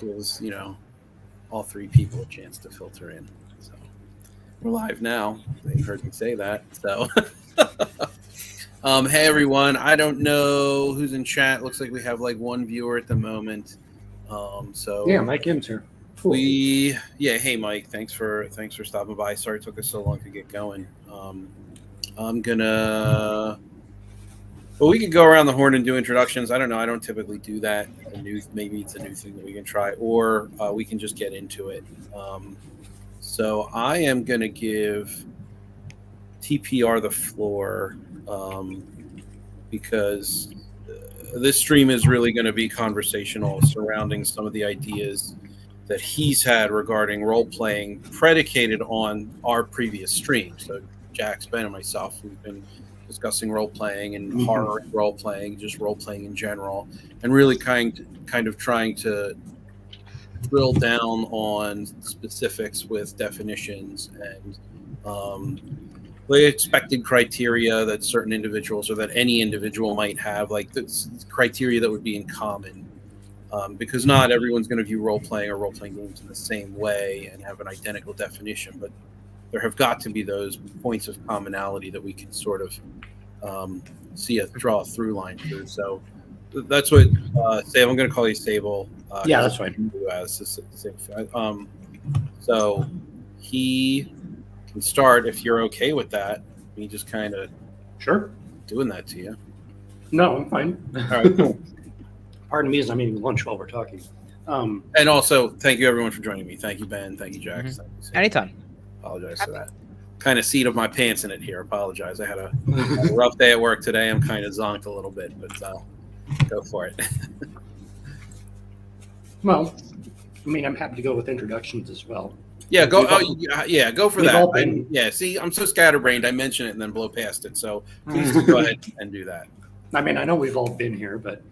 gives, all three people a chance to filter in. So we're live now. They heard me say that. So, hey everyone. I don't know who's in chat. Looks like we have like one viewer at the moment. So yeah, Mike M's here. Cool. Hey Mike, thanks for stopping by. Sorry it took us so long to get going. Well, we could go around the horn and do introductions. I don't know. I don't typically do that. Maybe it's a new thing that we can try, or we can just get into it. So I am going to give TPR the floor because this stream is really going to be conversational surrounding some of the ideas that he's had regarding role-playing predicated on our previous stream. So Jax, Ben, and myself, we've been discussing role-playing and horror role-playing, just role-playing in general, and really kind of trying to drill down on specifics with definitions and the expected criteria that certain individuals or that any individual might have, like the criteria that would be in common, because not everyone's going to view role-playing or role-playing games in the same way and have an identical definition, but there have got to be those points of commonality that we can sort of draw a through line through. So that's what Sable. I'm going to call you Sable. Yeah, that's fine. So he can start if you're okay with that. Me just kind of doing that to you. No, I'm fine. All right, cool. Pardon me as I'm eating lunch while we're talking. And also, thank you everyone for joining me. Thank you, Ben. Thank you, Jax. Thank you, anytime. Apologize for that. Kind of seat of my pants in it here. Apologize. I had a rough day at work today. I'm kind of zonked a little bit, but go for it. Well, I mean, I'm happy to go with introductions as well. Yeah, go. Go for that. See, I'm so scatterbrained. I mention it and then blow past it. So please go ahead and do that. I mean, I know we've all been here, but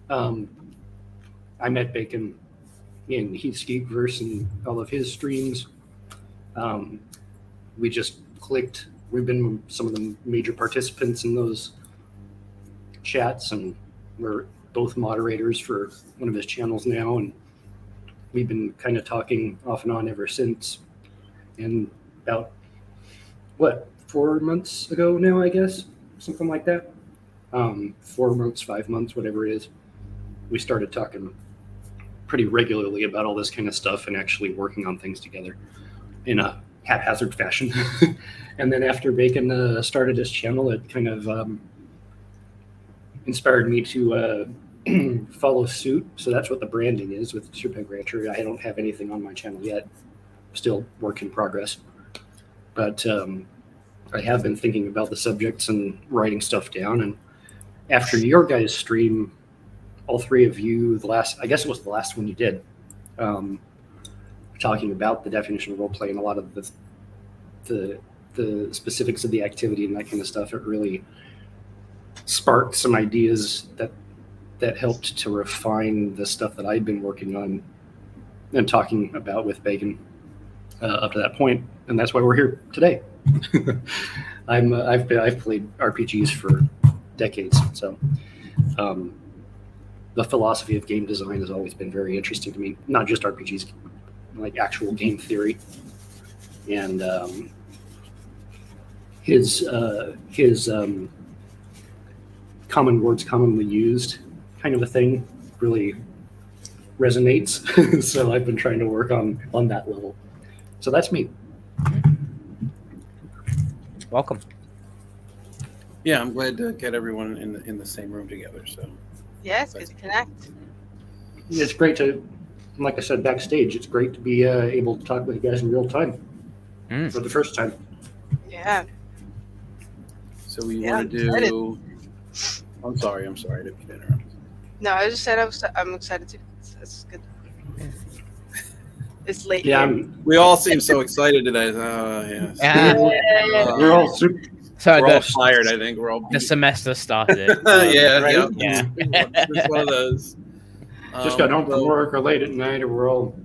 I met Bacon in Heath's Geekverse and all of his streams. We just clicked. We've been some of the major participants in those chats, and we're both moderators for one of his channels now, and we've been kind of talking off and on ever since. And about 4 months ago now, I guess, something like that. 4 months, 5 months, whatever it is, we started talking pretty regularly about all this kind of stuff and actually working on things together in a haphazard fashion. And then after Bacon started his channel, it kind of inspired me to follow suit. So that's what the branding is with Titterpig Rancher. I don't have anything on my channel yet. Still work in progress. But I have been thinking about the subjects and writing stuff down. And after your guys' stream, all three of you, I guess it was the last one you did, talking about the definition of role play and a lot of the specifics of the activity and that kind of stuff. It really sparked some ideas that helped to refine the stuff that I'd been working on and talking about with Bacon up to that point, and that's why we're here today. I've played RPGs for decades, so the philosophy of game design has always been very interesting to me. Not just RPGs, like actual game theory, and his common words commonly used kind of a thing really resonates. So I've been trying to work on that level. So that's me. Welcome. Yeah, I'm glad to get everyone in the same room together. So yes, good to connect. It's great to, like I said backstage, it's great to be able to talk with you guys in real time for the first time. Yeah. So we want to do. I'm sorry. I didn't mean to interrupt. No, I just said I'm excited too. That's good. It's late. Yeah, we all seem so excited today. Yeah. We're all super. We're all tired. I think we're all. The semester started. Yeah. It's one of those. Just got home from work or late at night, or we're all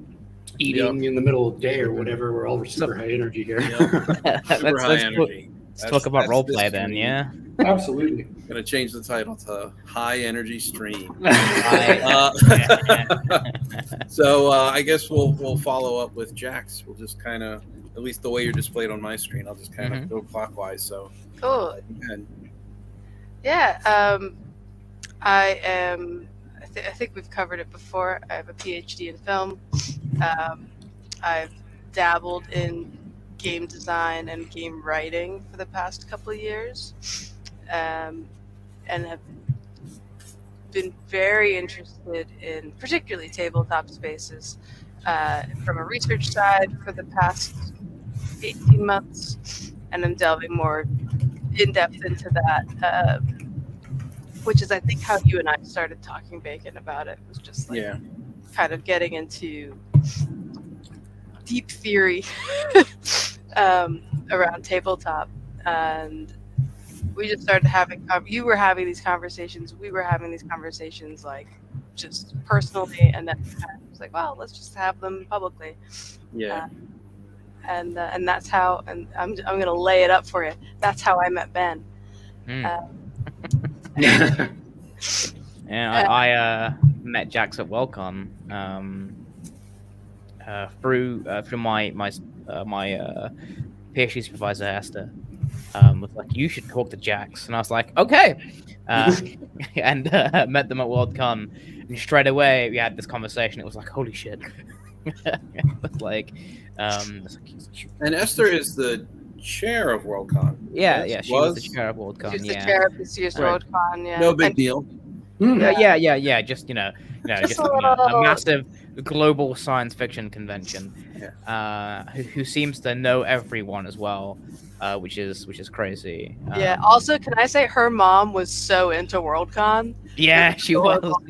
eating in the middle of the day or whatever. We're all super high energy here. Super high energy. Let's talk about That's this roleplay then, stream. yeah? Absolutely. Gonna change the title to High Energy Stream. I- So I guess we'll follow up with Jax. We'll just kind of, at least the way you're displayed on my screen, I'll just kind of go clockwise. So Cool. and Yeah. I think we've covered it before. I have a PhD in film. I've dabbled in game design and game writing for the past couple of years, and have been very interested in particularly tabletop spaces from a research side for the past 18 months, and I'm delving more in depth into that, which is I think how you and I started talking, Bacon, about it. Was just like yeah, kind of getting into deep theory around tabletop, and we just started having. You were having these conversations. We were having these conversations, like just personally, and then it was like, well, let's just have them publicly. yeah. And that's how. And I'm gonna lay it up for you. That's how I met Ben. Yeah, I met Jax at Worldcon through my PhD supervisor Esther. Was like, you should talk to Jax, and I was like, okay, and met them at Worldcon, and straight away we had this conversation. It was like, holy shit. It's like, And Esther is the chair of Worldcon. yeah, Yes, yeah, she was the chair of Worldcon. She's Yeah, the chair of this year's Right. Worldcon. Yeah. No big And deal. yeah. Just just a a massive global science fiction convention. Yeah. Who seems to know everyone as well, which is crazy. Yeah. Also, can I say her mom was so into Worldcon? Yeah, she was. adorable.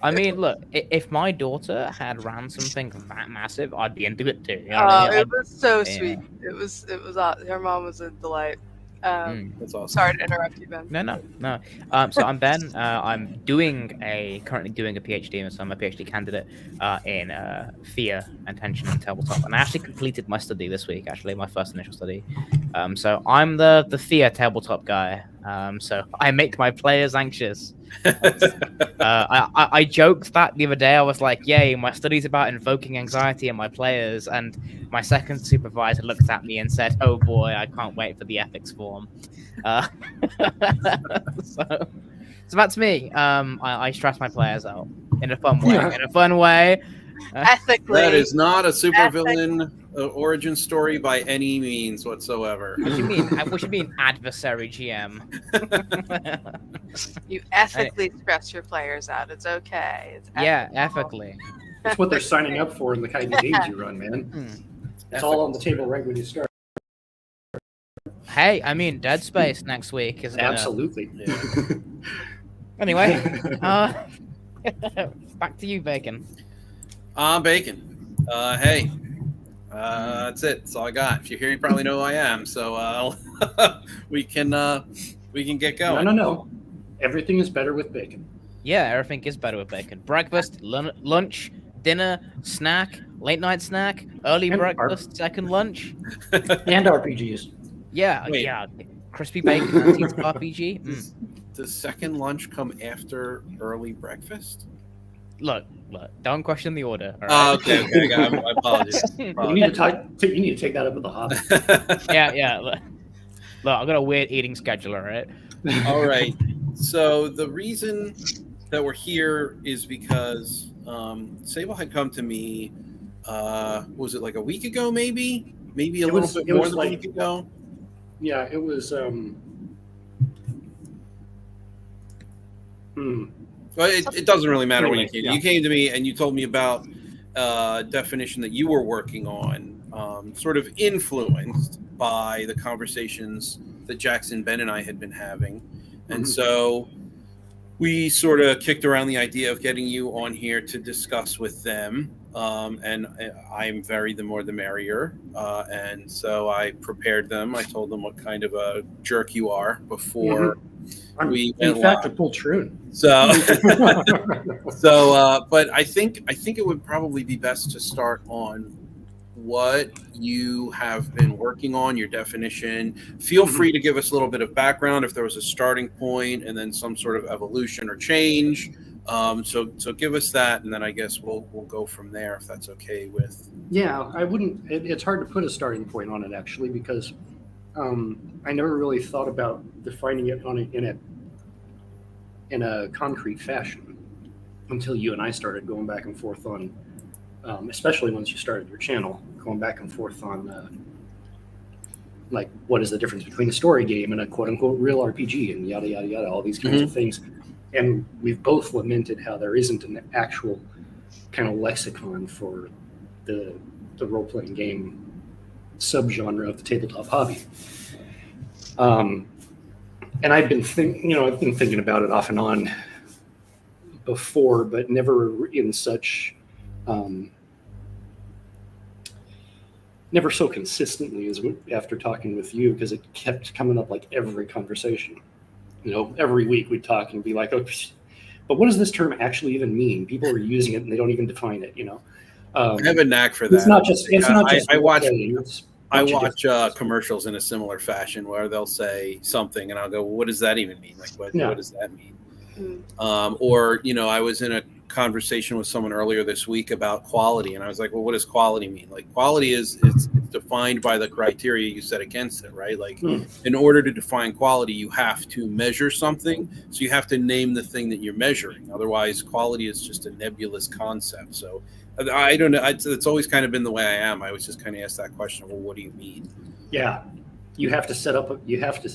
I mean, look, if my daughter had ran something that massive, I'd be into it too. You know what I mean? It was so yeah. sweet. It was. Her mom was a delight. That's awesome. Sorry to interrupt you, Ben. No. So I'm Ben. I'm currently doing a PhD, so I'm a PhD candidate in fear and tension and tabletop. And I actually completed my study this week. Actually, my first initial study. So I'm the fear tabletop guy. So I make my players anxious. I joked that the other day. I was like, "Yay, my study's about invoking anxiety in my players," and my second supervisor looked at me and said, "Oh boy, I can't wait for the ethics form." So that's me. I stress my players out in a fun way. Yeah. In a fun way. Ethically. That is not a supervillain origin story by any means whatsoever. What do you mean? What do you mean, adversary GM? You ethically stress your players out. It's okay. It's Yeah, ethical. ethically. That's what they're signing up for in the kind of games you run, man. It's all on the table right when you start. Hey, I mean, Dead Space next week is Absolutely. Yeah. Anyway, back to you, Bacon. I'm Bacon. Hey. That's it. That's all I got. If you're here, you probably know who I am. So we can get going. No. Everything is better with bacon. Yeah, everything is better with bacon. Breakfast, lunch, dinner, snack, late night snack, early And breakfast, second lunch. And RPGs. Yeah, Wait. yeah. Crispy bacon, antiques RPG. Does second lunch come after early breakfast? Look, don't question the order. All right? Okay. I apologize. You need to take that up with the Hobbit. Yeah. Look, I've got a weird eating schedule, all right? All right. So the reason that we're here is because Sable had come to me. Was it like a week ago? Maybe a little bit more than a week ago. Yeah, it was. Well, it doesn't really matter when you Anyway, came. yeah. You came to me and you told me about a definition that you were working on, sort of influenced by the conversations that Jackson, Ben, and I had been having. And so we sort of kicked around the idea of getting you on here to discuss with them. And I'm the more the merrier. And so I prepared them. I told them what kind of a jerk you are before we went in fact, live. a poltroon. So, but I think it would probably be best to start on what you have been working on, your definition. Feel free to give us a little bit of background if there was a starting point and then some sort of evolution or change. So give us that, and then I guess we'll go from there if that's okay with. Yeah, I wouldn't. It's hard to put a starting point on it actually because I never really thought about defining it in a concrete fashion until you and I started going back and forth on, especially once you started your channel, going back and forth on like what is the difference between a story game and a quote unquote real RPG and yada yada yada, all these kinds of things. And we've both lamented how there isn't an actual kind of lexicon for the role-playing game subgenre of the tabletop hobby. And I've been thinking about it off and on before, but never in such never so consistently as after talking with you, because it kept coming up like every conversation. Every week we'd talk and be like, oh, but what does this term actually even mean? People are using it and they don't even define it, I have a knack for that. It's not just I watch it's commercials in a similar fashion where they'll say something and I'll go, well, what does that even mean? Like, what does that mean? Or, I was in a conversation with someone earlier this week about quality, and I was like, well, what does quality mean? Like, quality it's defined by the criteria you set against it, right? Like, in order to define quality, you have to measure something, so you have to name the thing that you're measuring. Otherwise, quality is just a nebulous concept. So I don't know. It's always kind of been the way I am. I was just kind of asked that question, well, what do you mean? Yeah. You have to set up. You have to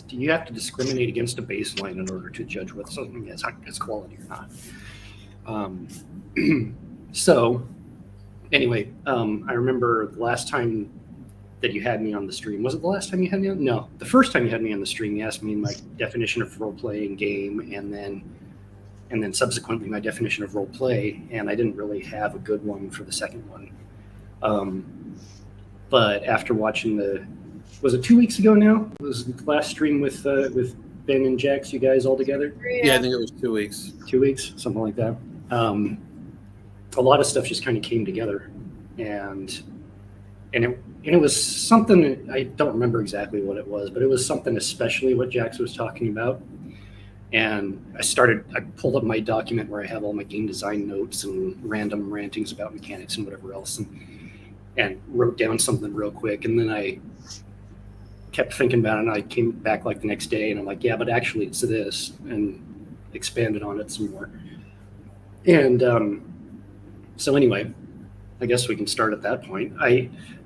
discriminate against a baseline in order to judge whether something is quality or not. So, anyway, I remember the last time that you had me on the stream. Was it the last time you had me on? No, the first time you had me on the stream, you asked me my definition of role-playing game, and then subsequently my definition of role-play, and I didn't really have a good one for the second one. But after watching was it 2 weeks ago now? It was the last stream with Ben and Jax, you guys all together? Yeah, I think it was 2 weeks. 2 weeks, something like that. A lot of stuff just kind of came together, and it was something, I don't remember exactly what it was, but it was something especially what Jax was talking about. And I pulled up my document where I have all my game design notes and random rantings about mechanics and whatever else, and wrote down something real quick, and then I kept thinking about it, and I came back like the next day, and I'm like, yeah, but actually it's this, and expanded on it some more. And so anyway, I guess we can start at that point.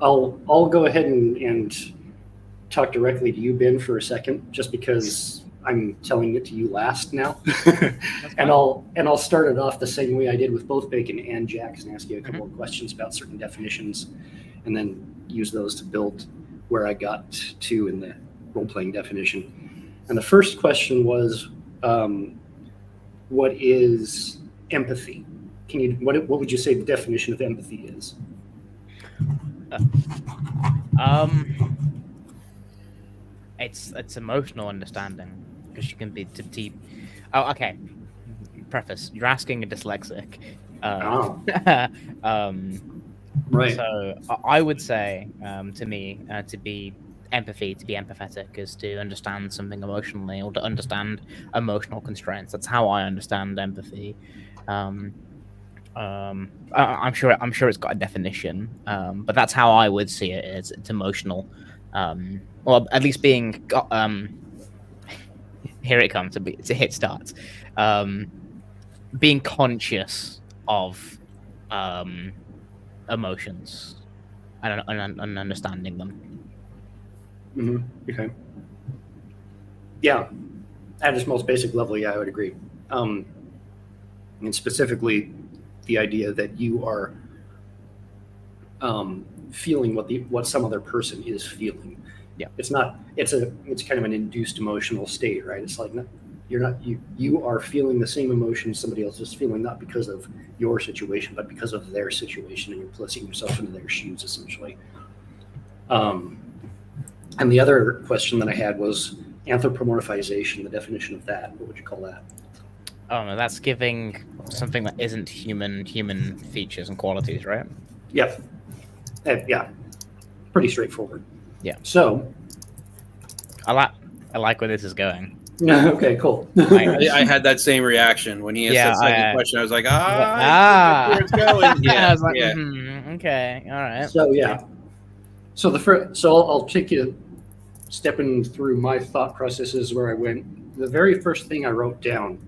I'll go ahead and talk directly to you, Ben, for a second, just because I'm telling it to you last now. and I'll start it off the same way I did with both Bacon and Jax, and ask you a couple of questions about certain definitions, and then use those to build where I got to in the role-playing definition. And the first question was, what is empathy? What would you say the definition of empathy is? It's emotional understanding, because you can be deep. Oh, okay. Preface: you're asking a dyslexic. Right. So I would say, to me, to be empathetic is to understand something emotionally, or to understand emotional constraints. That's how I understand empathy. I'm sure it's got a definition, but that's how I would see it. It's emotional, or at least being. Here it comes to hit start. Being conscious of emotions and understanding them. Mm-hmm. Okay. Yeah, at its most basic level, yeah, I would agree. And specifically, the idea that you are feeling what some other person is feeling. Yeah, it's kind of an induced emotional state, right? It's like you are feeling the same emotion somebody else is feeling, not because of your situation, but because of their situation, and you're placing yourself into their shoes, essentially. And the other question that I had was anthropomorphization, the definition of that. What would you call that? Oh no, that's giving something that isn't human features and qualities, right? Yep. Yeah. pretty straightforward. Yeah. So, I like where this is going. okay, cool. I had that same reaction when he asked that second question. I was like, where it's going. Yeah, I was like, yeah. Okay, all right. So yeah. So I'll take you stepping through my thought processes where I went. The very first thing I wrote down,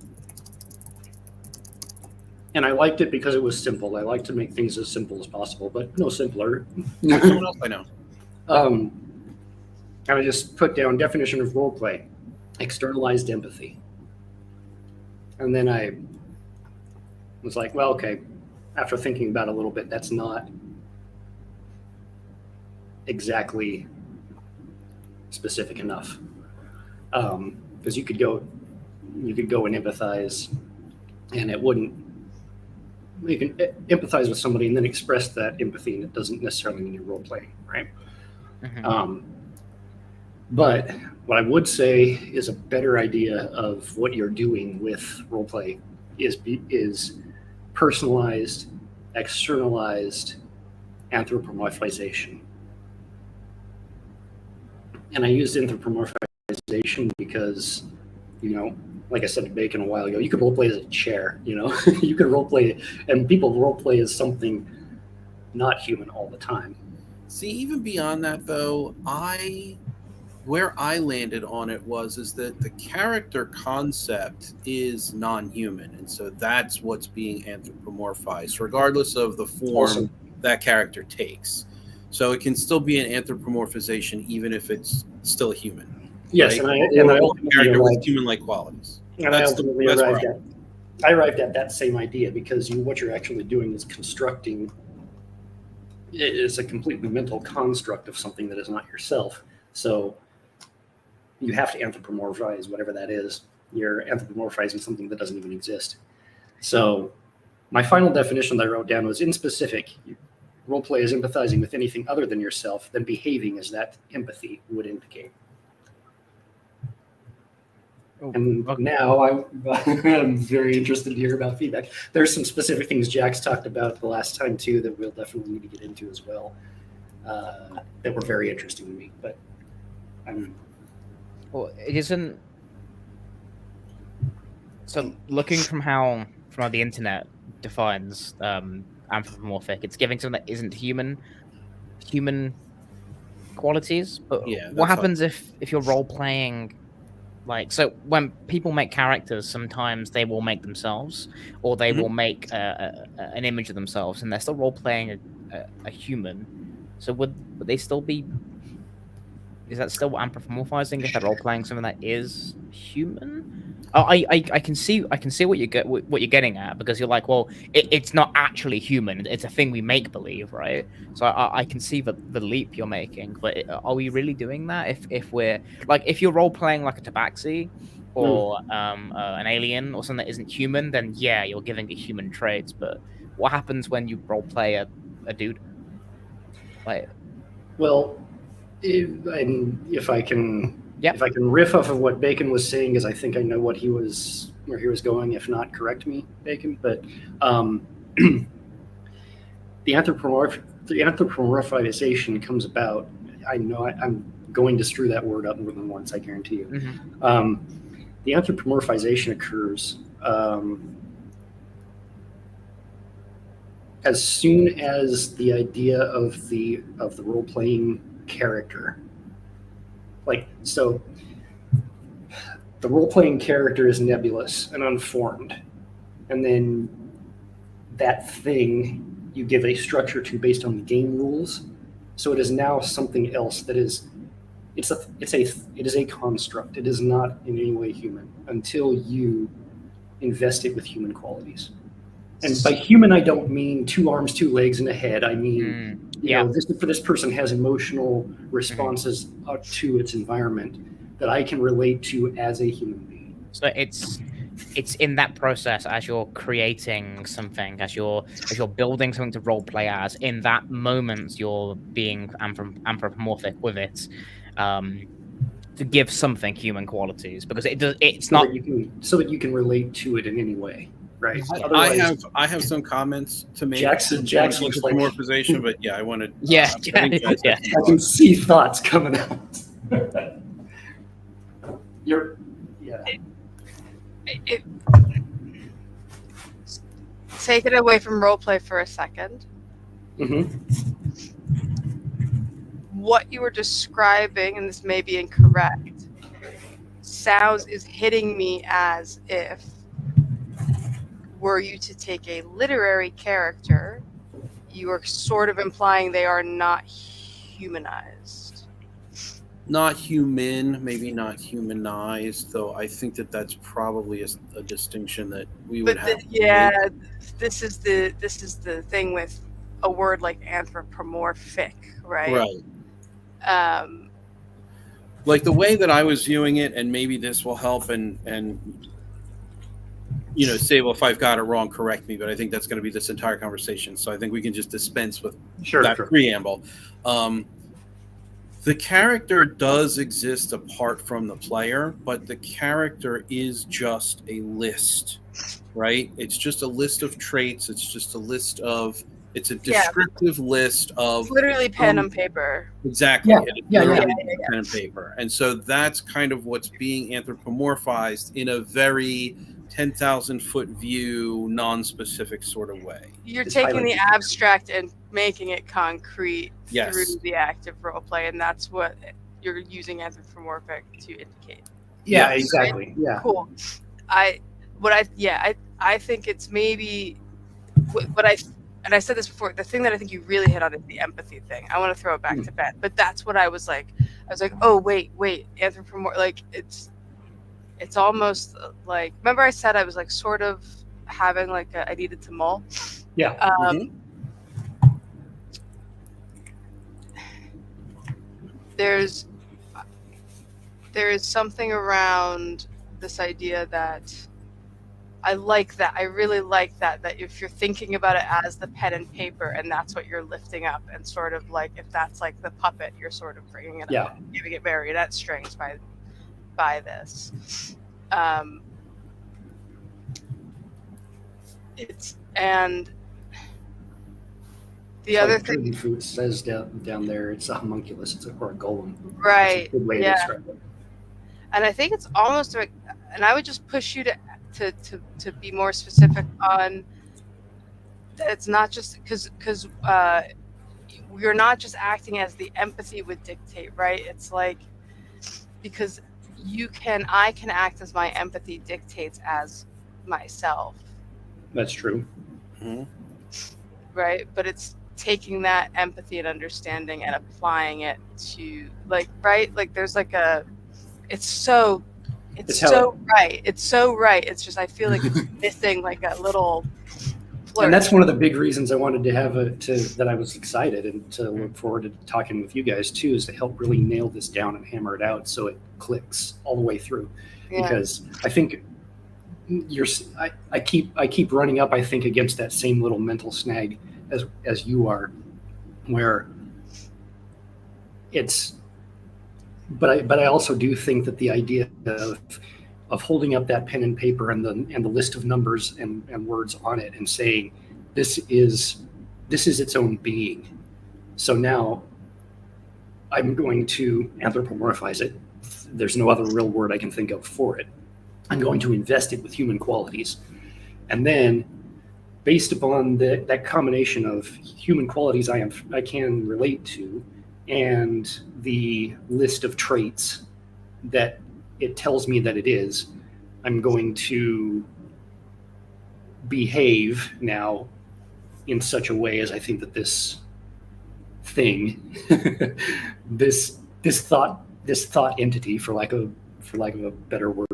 and I liked it because it was simple. I like to make things as simple as possible, but no simpler. Someone else I know. And I just put down definition of role play, externalized empathy. And then I was like, well, okay, after thinking about it a little bit, that's not exactly specific enough. Because you could go and empathize, and it wouldn't. You can empathize with somebody and then express that empathy, and it doesn't necessarily mean you're role playing, right? Mm-hmm. But what I would say is a better idea of what you're doing with role play is personalized, externalized anthropomorphization. And I used anthropomorphization because, like I said to Bacon a while ago, you could role play as a chair, you could role play, and people role play as something not human all the time. See, even beyond that, though, where I landed on it is that the character concept is non-human, and so that's what's being anthropomorphized, regardless of the form that character takes. So it can still be an anthropomorphization, even if it's still a human. Yes, right? and I character with human-like qualities. And I ultimately arrived at that same idea, because what you're actually doing is constructing. It's a completely mental construct of something that is not yourself. So you have to anthropomorphize whatever that is. You're anthropomorphizing something that doesn't even exist. So my final definition that I wrote down was, in specific, role play is empathizing with anything other than yourself, then behaving as that empathy would indicate. And now I'm very interested to hear about feedback. There's some specific things Jack's talked about the last time too that we'll definitely need to get into as well, that were very interesting to me. But well, it isn't. So looking from how the internet defines anthropomorphic, it's giving something that isn't human qualities. But yeah, what happens if you're role playing? Like, so when people make characters, sometimes they will make themselves, or they will make an image of themselves, and they're still role playing a human. So would they still be? Is that still anthropomorphizing if they're role playing something that is human? I can see what you're getting at, because you're like, well, it's not actually human. It's a thing we make believe, right? So I can see the leap you're making, but are we really doing that? If we're like, if you're role playing like a tabaxi or an alien or something that isn't human, then yeah, you're giving it human traits. But what happens when you role play a dude? Like, well, if I can. Yep. If I can riff off of what Bacon was saying, because I think I know where he was going. If not, correct me, Bacon. But the anthropomorphization comes about. I know I'm going to screw that word up more than once, I guarantee you. Mm-hmm. The anthropomorphization occurs as soon as the idea of the role-playing character. Like, so the role-playing character is nebulous and unformed. And then that thing you give a structure to based on the game rules. So it is now something else that is, it is a construct. It is not in any way human until you invest it with human qualities. And by human, I don't mean 2 arms, 2 legs, and a head. I mean, this person has emotional responses to its environment that I can relate to as a human being. So it's in that process, as you're creating something, as you're building something to role play as. In that moment, you're being anthropomorphic with it, to give something human qualities, because it's not so that you can relate to it in any way. right? I Otherwise, have some comments to make. Jackson looks like Anthropomorphization, but yeah, I wanted. Yeah, I think you guys have some I can see thoughts coming out. You're, yeah. It, take it away from roleplay for a second. Mm-hmm. What you were describing, and this may be incorrect, is hitting me as if, were you to take a literary character, you are sort of implying they are not humanized. Not human, maybe not humanized, though I think that's probably a distinction that we would have. This is the thing with a word like anthropomorphic, right? Right. Like the way that I was viewing it, and maybe this will help, and say, well, if I've got it wrong, correct me. But I think that's going to be this entire conversation, so I think we can just dispense with that preamble. The character does exist apart from the player, but the character is just a list, right? It's just a list of traits. It's just a list of. It's a descriptive list of. It's literally pen and paper. Exactly. Yeah. Pen and paper, and so that's kind of what's being anthropomorphized in a very 10,000-foot view, non-specific sort of way. You're taking the abstract and making it concrete through the active role play, and that's what you're using anthropomorphic to indicate. Yeah, exactly. Right? Yeah. Cool. I think it's maybe and I said this before, the thing that I think you really hit on is the empathy thing. I want to throw it back to Ben, but that's what I was like. I was like, oh wait, anthropomorphic, like it's almost like, remember I said I was like sort of having like I needed to mull. Yeah. There is something around this idea that I like that. I really like that if you're thinking about it as the pen and paper, and that's what you're lifting up, and sort of like if that's like the puppet, you're sort of bringing it up, and giving it marionette strings by this. It's and the other thing Food says down there, it's a homunculus. It's or a golem. Right. That's a good way to describe it. And I think it's almost like, and I would just push you to be more specific on that. It's not just because you're not just acting as the empathy would dictate, right? It's like because I can act as my empathy dictates as myself. That's true. Mm-hmm. Right, but it's taking that empathy and understanding and applying it to there's like it's so right. It's so right. It's just I feel like it's missing like a little flirt. And that's one of the big reasons I wanted to have that I was excited and to look forward to talking with you guys too, is to help really nail this down and hammer it out so it clicks all the way through. Yeah. Because I think I keep running up, I think, against that same little mental snag as you are, where it's. But I also do think that the idea of holding up that pen and paper and the list of numbers and words on it and saying this is its own being. So now I'm going to anthropomorphize it. There's no other real word I can think of for it. I'm going to invest it with human qualities, and then based upon that combination of human qualities I can relate to, and the list of traits that it tells me that it is, I'm going to behave now in such a way as I think that this thing, this thought entity, for lack of a better word,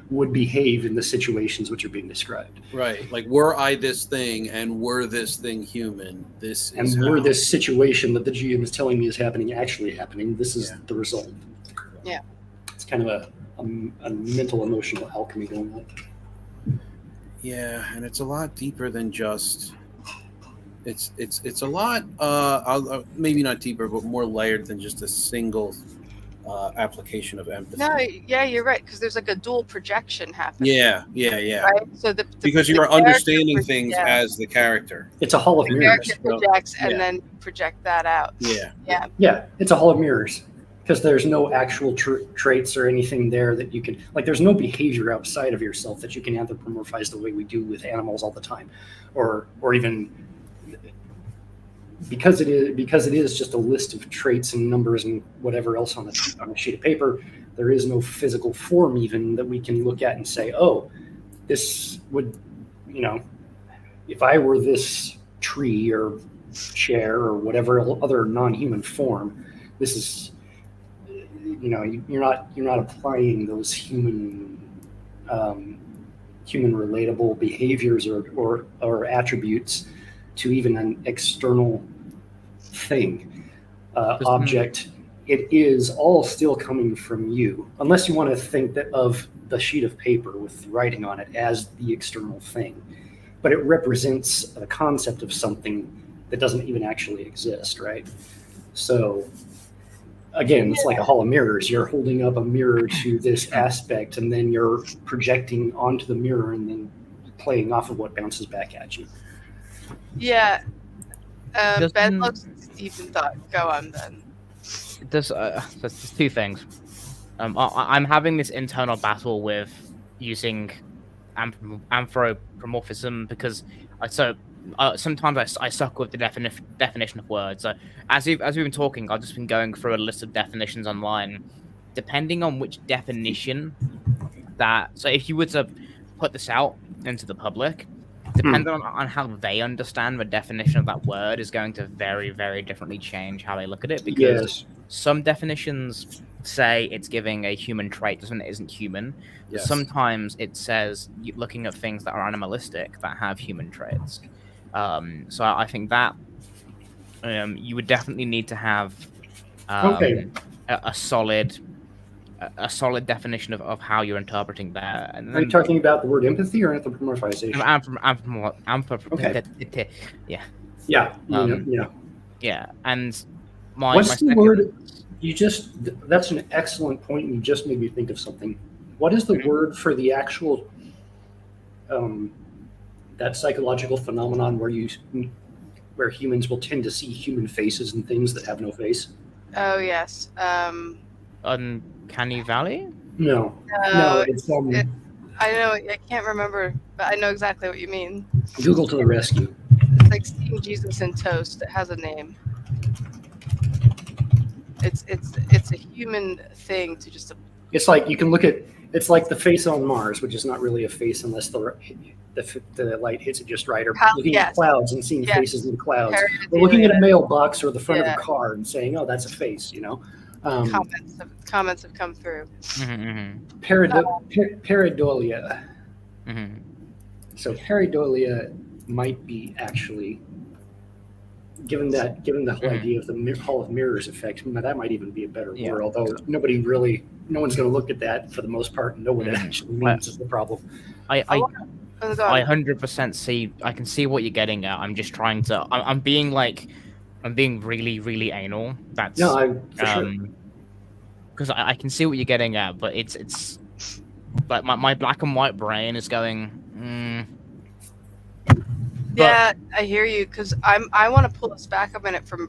would behave in the situations which are being described. Right. Like, were I this thing and were this thing human, this is were this situation that the GM is telling me is actually happening, this is the result. Yeah. It's kind of a mental emotional alchemy going on. Yeah, and it's a lot deeper than just it's a lot maybe not deeper, but more layered than just a single application of empathy. No, yeah, you're right, because there's like a dual projection happening. Yeah. Right. So Because you the are character understanding things as the character. It's a hall of the mirrors. character projects Yeah. and then project that out. Yeah. Yeah, it's a hall of mirrors because there's no actual traits or anything there that you can like. There's no behavior outside of yourself that you can anthropomorphize the way we do with animals all the time, or even because it is just a list of traits and numbers and whatever else on a sheet of paper. There is no physical form even that we can look at and say, oh, this would, if I were this tree or chair or whatever other non-human form, this is, you're not applying those human relatable behaviors or attributes to even an external thing, object. It is all still coming from you, unless you want to think that of the sheet of paper with writing on it as the external thing. But it represents the concept of something that doesn't even actually exist, right? So again, it's like a hall of mirrors. You're holding up a mirror to this aspect, and then you're projecting onto the mirror and then playing off of what bounces back at you. Yeah. Ben looks deep in thought. Go on, Ben. There's two things. I'm having this internal battle with using anthropomorphism because sometimes I suck with the definition of words. So as we've been talking, I've just been going through a list of definitions online. Depending on which definition so if you were to put this out into the public, depending on how they understand the definition of that word is going to very, very differently change how they look at it, because some definitions say it's giving a human trait doesn't isn't human. Yes. Sometimes it says looking at things that are animalistic that have human traits. So I think that you would definitely need to have a solid definition of how you're interpreting that. And then, are you talking about the word empathy or anthropomorphization? Yeah. And what's the word? That's an excellent point, and you just made me think of something. What is the word for the actual that psychological phenomenon where humans will tend to see human faces and things that have no face? Oh yes. Uncanny Valley? No, it's I know, I can't remember, but I know exactly what you mean. Google to the rescue. It's like seeing Jesus in toast. It has a name. It's a human thing to just. It's like you can look at. It's like the face on Mars, which is not really a face unless the light hits it just right, or looking at clouds and seeing faces in clouds, or looking at a mailbox or the front of a car and saying, "Oh, that's a face," Comments have come through. Pareidolia. So pareidolia might be actually, given the whole idea of the Hall of Mirrors effect, that might even be a better word. Although no one's going to look at that for the most part and know what it actually means is the problem. I 100% see. I can see what you're getting at. I'm just trying to. I'm being really, really anal. That's because I can see what you're getting at, but it's like my black and white brain is going. Yeah, I hear you, because I want to pull us back a minute from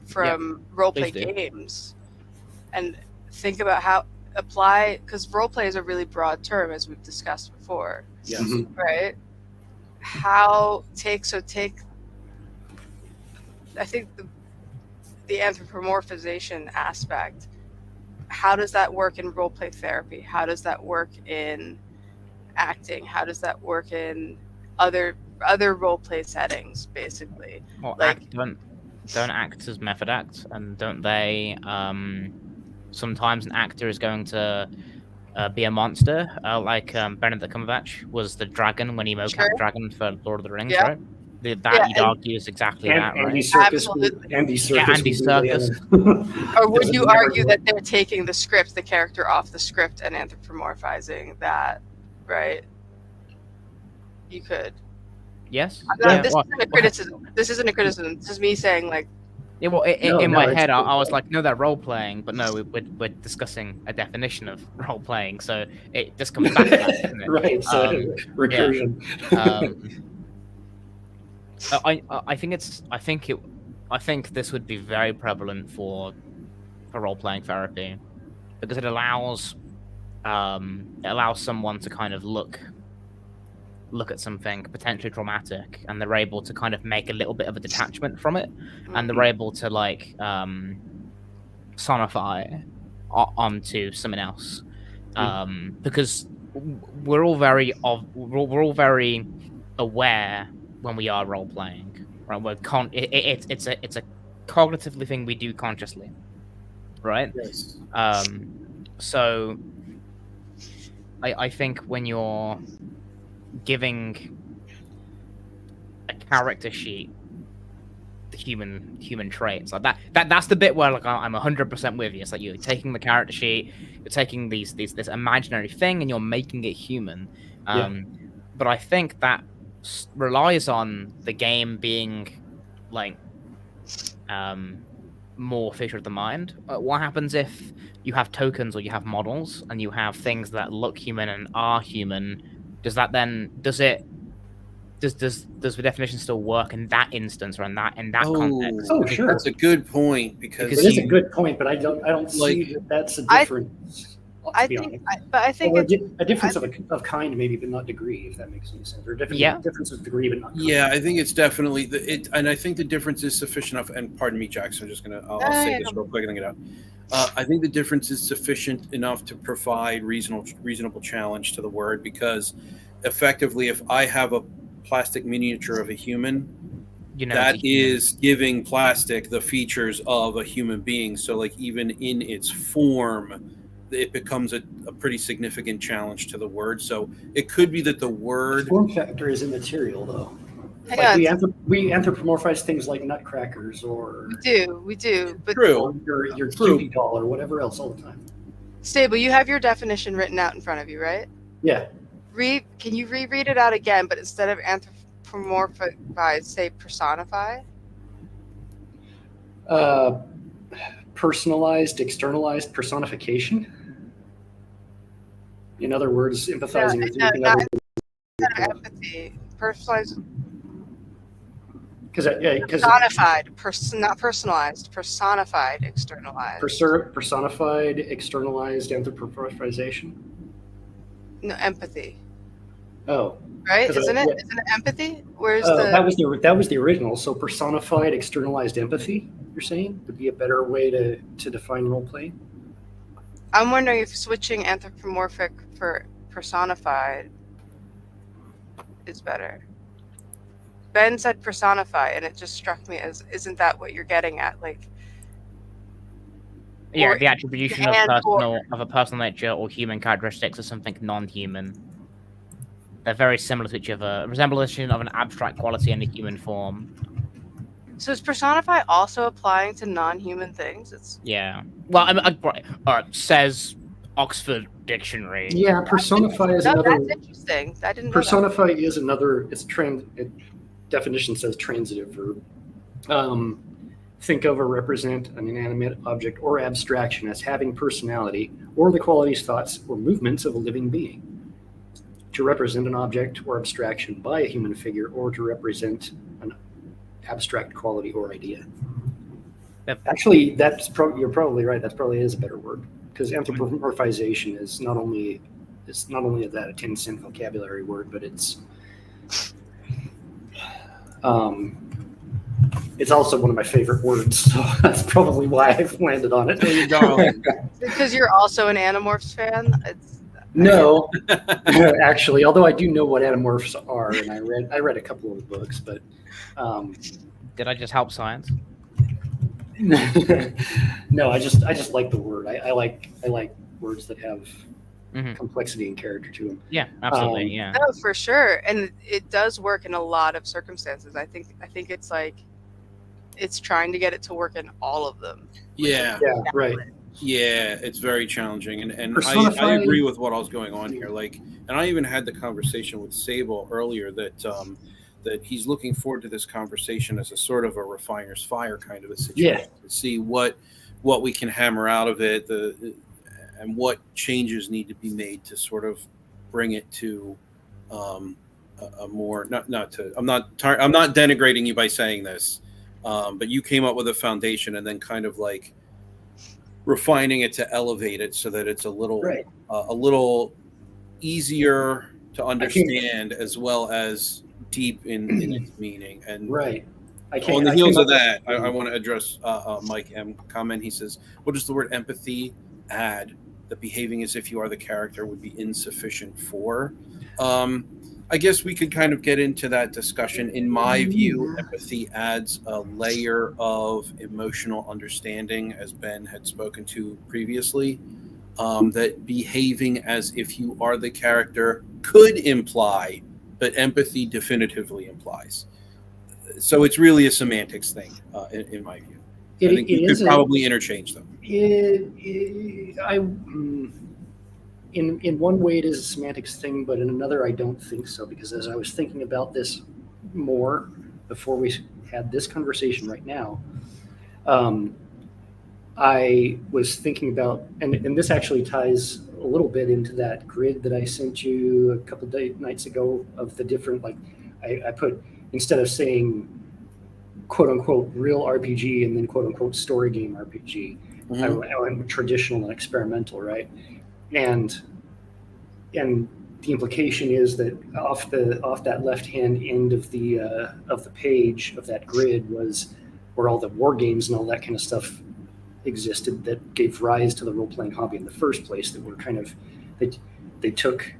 roleplay games and think about how apply, because roleplay is a really broad term, as we've discussed before. Yes. Mm-hmm. Right? How take I think the anthropomorphization aspect, how does that work in roleplay therapy? How does that work in acting? How does that work in other roleplay settings, basically? Well, don't actors method act, and don't they sometimes an actor is going to be a monster, like Benedict Cumberbatch was the dragon when he mocap dragon for Lord of the Rings, right? You'd argue is exactly that, right? Andy Serkis. Or would you argue that they're taking the script, the character off the script, and anthropomorphizing that, right? You could. Yes. This isn't a criticism. This is me saying, like, Yeah, well, No, in no, my it's head, I good. was like, no, they're role playing, but no, we're discussing a definition of role playing, so it just comes back to that, doesn't it? Right. So recursion. I think this would be very prevalent for role playing therapy because it allows someone to kind of look at something potentially traumatic, and they're able to kind of make a little bit of a detachment from it, and they're able to like sonify onto something else, because we're all very aware when we are role playing, right? It's a cognitively thing we do consciously, right? Yes. So I think when you're giving a character sheet the human traits like that's the bit where like I'm 100% with you. It's like you're taking the character sheet, you're taking this imaginary thing and you're making it human. But I think that relies on the game being like more feature of the mind. What happens if you have tokens or you have models and you have things that look human and are human? Does the definition still work in that instance or in that context? Oh, sure. That's a good point because It is a good point, but I don't see that that's a difference. I think a difference of kind, maybe, but not degree, if that makes any sense. Or difference of degree, but not kind. Yeah, I think it's definitely and I think the difference is sufficient enough. And pardon me, Jackson, I'll say this real quick and then get out. I think the difference is sufficient enough to provide reasonable challenge to the word, because effectively, if I have a plastic miniature of a human, that is giving plastic the features of a human being. So, like, even in its form, it becomes a pretty significant challenge to the word. So it could be that the word form factor is immaterial, though. We anthropomorphize things like nutcrackers, or we do, but your Cupid doll or whatever else all the time. Stable, you have your definition written out in front of you, right? Yeah. Can you reread it out again, but instead of anthropomorphize, say personify? Personalized, externalized personification. In other words, empathizing with anything other than empathy. Personalized. Personified, not personalized. Personified, externalized. Personified, externalized anthropomorphization. No, empathy. Oh. Right? Isn't it? Isn't it empathy? Where's that was the original. So personified, externalized empathy, you're saying, would be a better way to define role playing? I'm wondering if switching anthropomorphic for personified is better. Ben said personify, and it just struck me as, isn't that what you're getting at? Like, yeah, the attribution of a personal nature or human characteristics of something non-human. They're very similar to each other. Resemblance of an abstract quality in a human form. So is personify also applying to non-human things? Well, says Oxford Dictionary. Yeah, personify is another. That's interesting. I didn't know personify is another. Definition says transitive verb. Think of or represent an inanimate object or abstraction as having personality or the qualities, thoughts, or movements of a living being. To represent an object or abstraction by a human figure, or to represent an abstract quality or idea. Actually, you're probably right. That probably is a better word, because anthropomorphization is not only that a 10-cent vocabulary word, but it's also one of my favorite words. So that's probably why I've landed on it. There you go. Because you're also an Animorphs fan. No, actually, although I do know what Animorphs are, and I read a couple of the books, but did I just help science? No, I just like the word. I like words that have complexity and character to them. Yeah, absolutely. Yeah. No, for sure, and it does work in a lot of circumstances. I think it's like it's trying to get it to work in all of them. Yeah. Right. Yeah, it's very challenging, and I agree with what else going on here. Like, and I even had the conversation with Sable earlier that that he's looking forward to this conversation as a sort of a refiner's fire kind of a Yeah. situation to see what we can hammer out of it, and what changes need to be made to sort of bring it to a more I'm not denigrating you by saying this, but you came up with a foundation and then kind of like refining it to elevate it so that it's a little Right. a little easier to understand as well as deep in its meaning. And Right. on the heels of that, I want to address Mike M. comment. He says, what does the word empathy add that behaving as if you are the character would be insufficient for? I guess we could kind of get into that discussion. In my view, empathy adds a layer of emotional understanding, as Ben had spoken to previously, that behaving as if you are the character could imply, but empathy definitively implies. So it's really a semantics thing, in my view. I think you could probably interchange them. In one way, it is a semantics thing, but in another, I don't think so. Because as I was thinking about this more before we had this conversation right now, I was thinking about, and this actually ties a little bit into that grid that I sent you a couple of nights ago of the different, like, I put, instead of saying quote unquote real RPG and then quote unquote story game RPG, I went traditional and experimental, right? And the implication is that off that left hand end of the page of that grid was where all the war games and all that kind of stuff existed that gave rise to the role-playing hobby in the first place, that were kind of, they took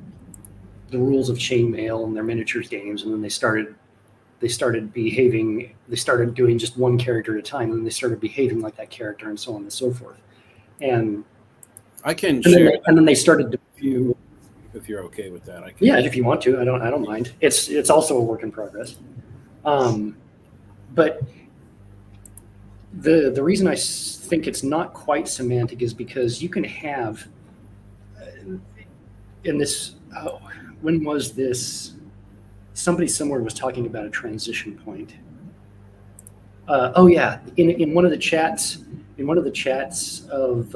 the rules of chainmail and their miniatures games, and then they started doing just one character at a time, and then they started behaving like that character, and so on and so forth. And I can share. And then they started to view. If you're okay with that, I can. Yeah, if you want to, I don't mind. It's also a work in progress. But the reason I think it's not quite semantic is because you can have in this. When was this? Somebody somewhere was talking about a transition point. In one of the chats. In one of the chats of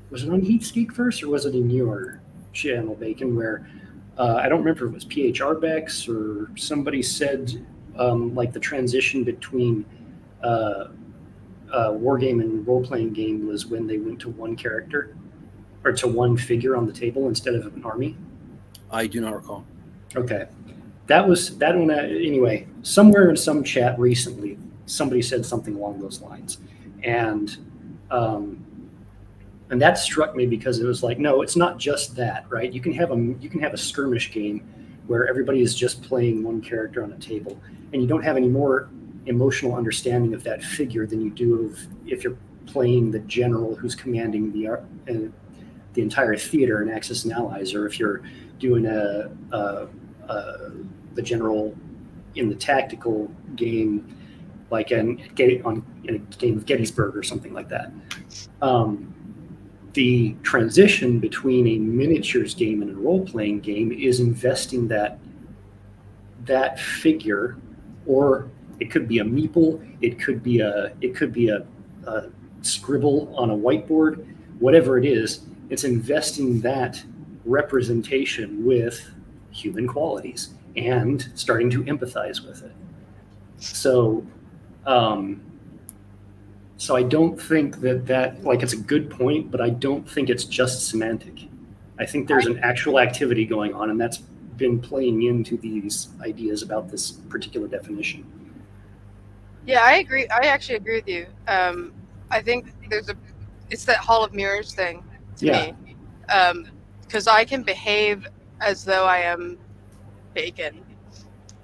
was it on Heatspeak first, or was it in your channel, Bacon, where I don't remember if it was PHR Bex or somebody said like the transition between war game and role-playing game was when they went to one character or to one figure on the table instead of an army. I do not recall. Okay. That one. Anyway, somewhere in some chat recently, somebody said something along those lines, and that struck me because it was like, no, it's not just that, right? You can have a skirmish game where everybody is just playing one character on a table, and you don't have any more emotional understanding of that figure than you do of if you're playing the general who's commanding the entire theater in Axis and Allies, or if you're doing the general in the tactical game, like in a game of Gettysburg or something like that. The transition between a miniatures game and a role-playing game is investing that figure, or it could be a meeple, it could be a scribble on a whiteboard, whatever it is. It's investing that representation with human qualities and starting to empathize with it. So I don't think that like, it's a good point, but I don't think it's just semantic. I think there's an actual activity going on, and that's been playing into these ideas about this particular definition. Yeah, I agree. I actually agree with you. I think it's that Hall of Mirrors thing to me. Because I can behave as though I am Bacon,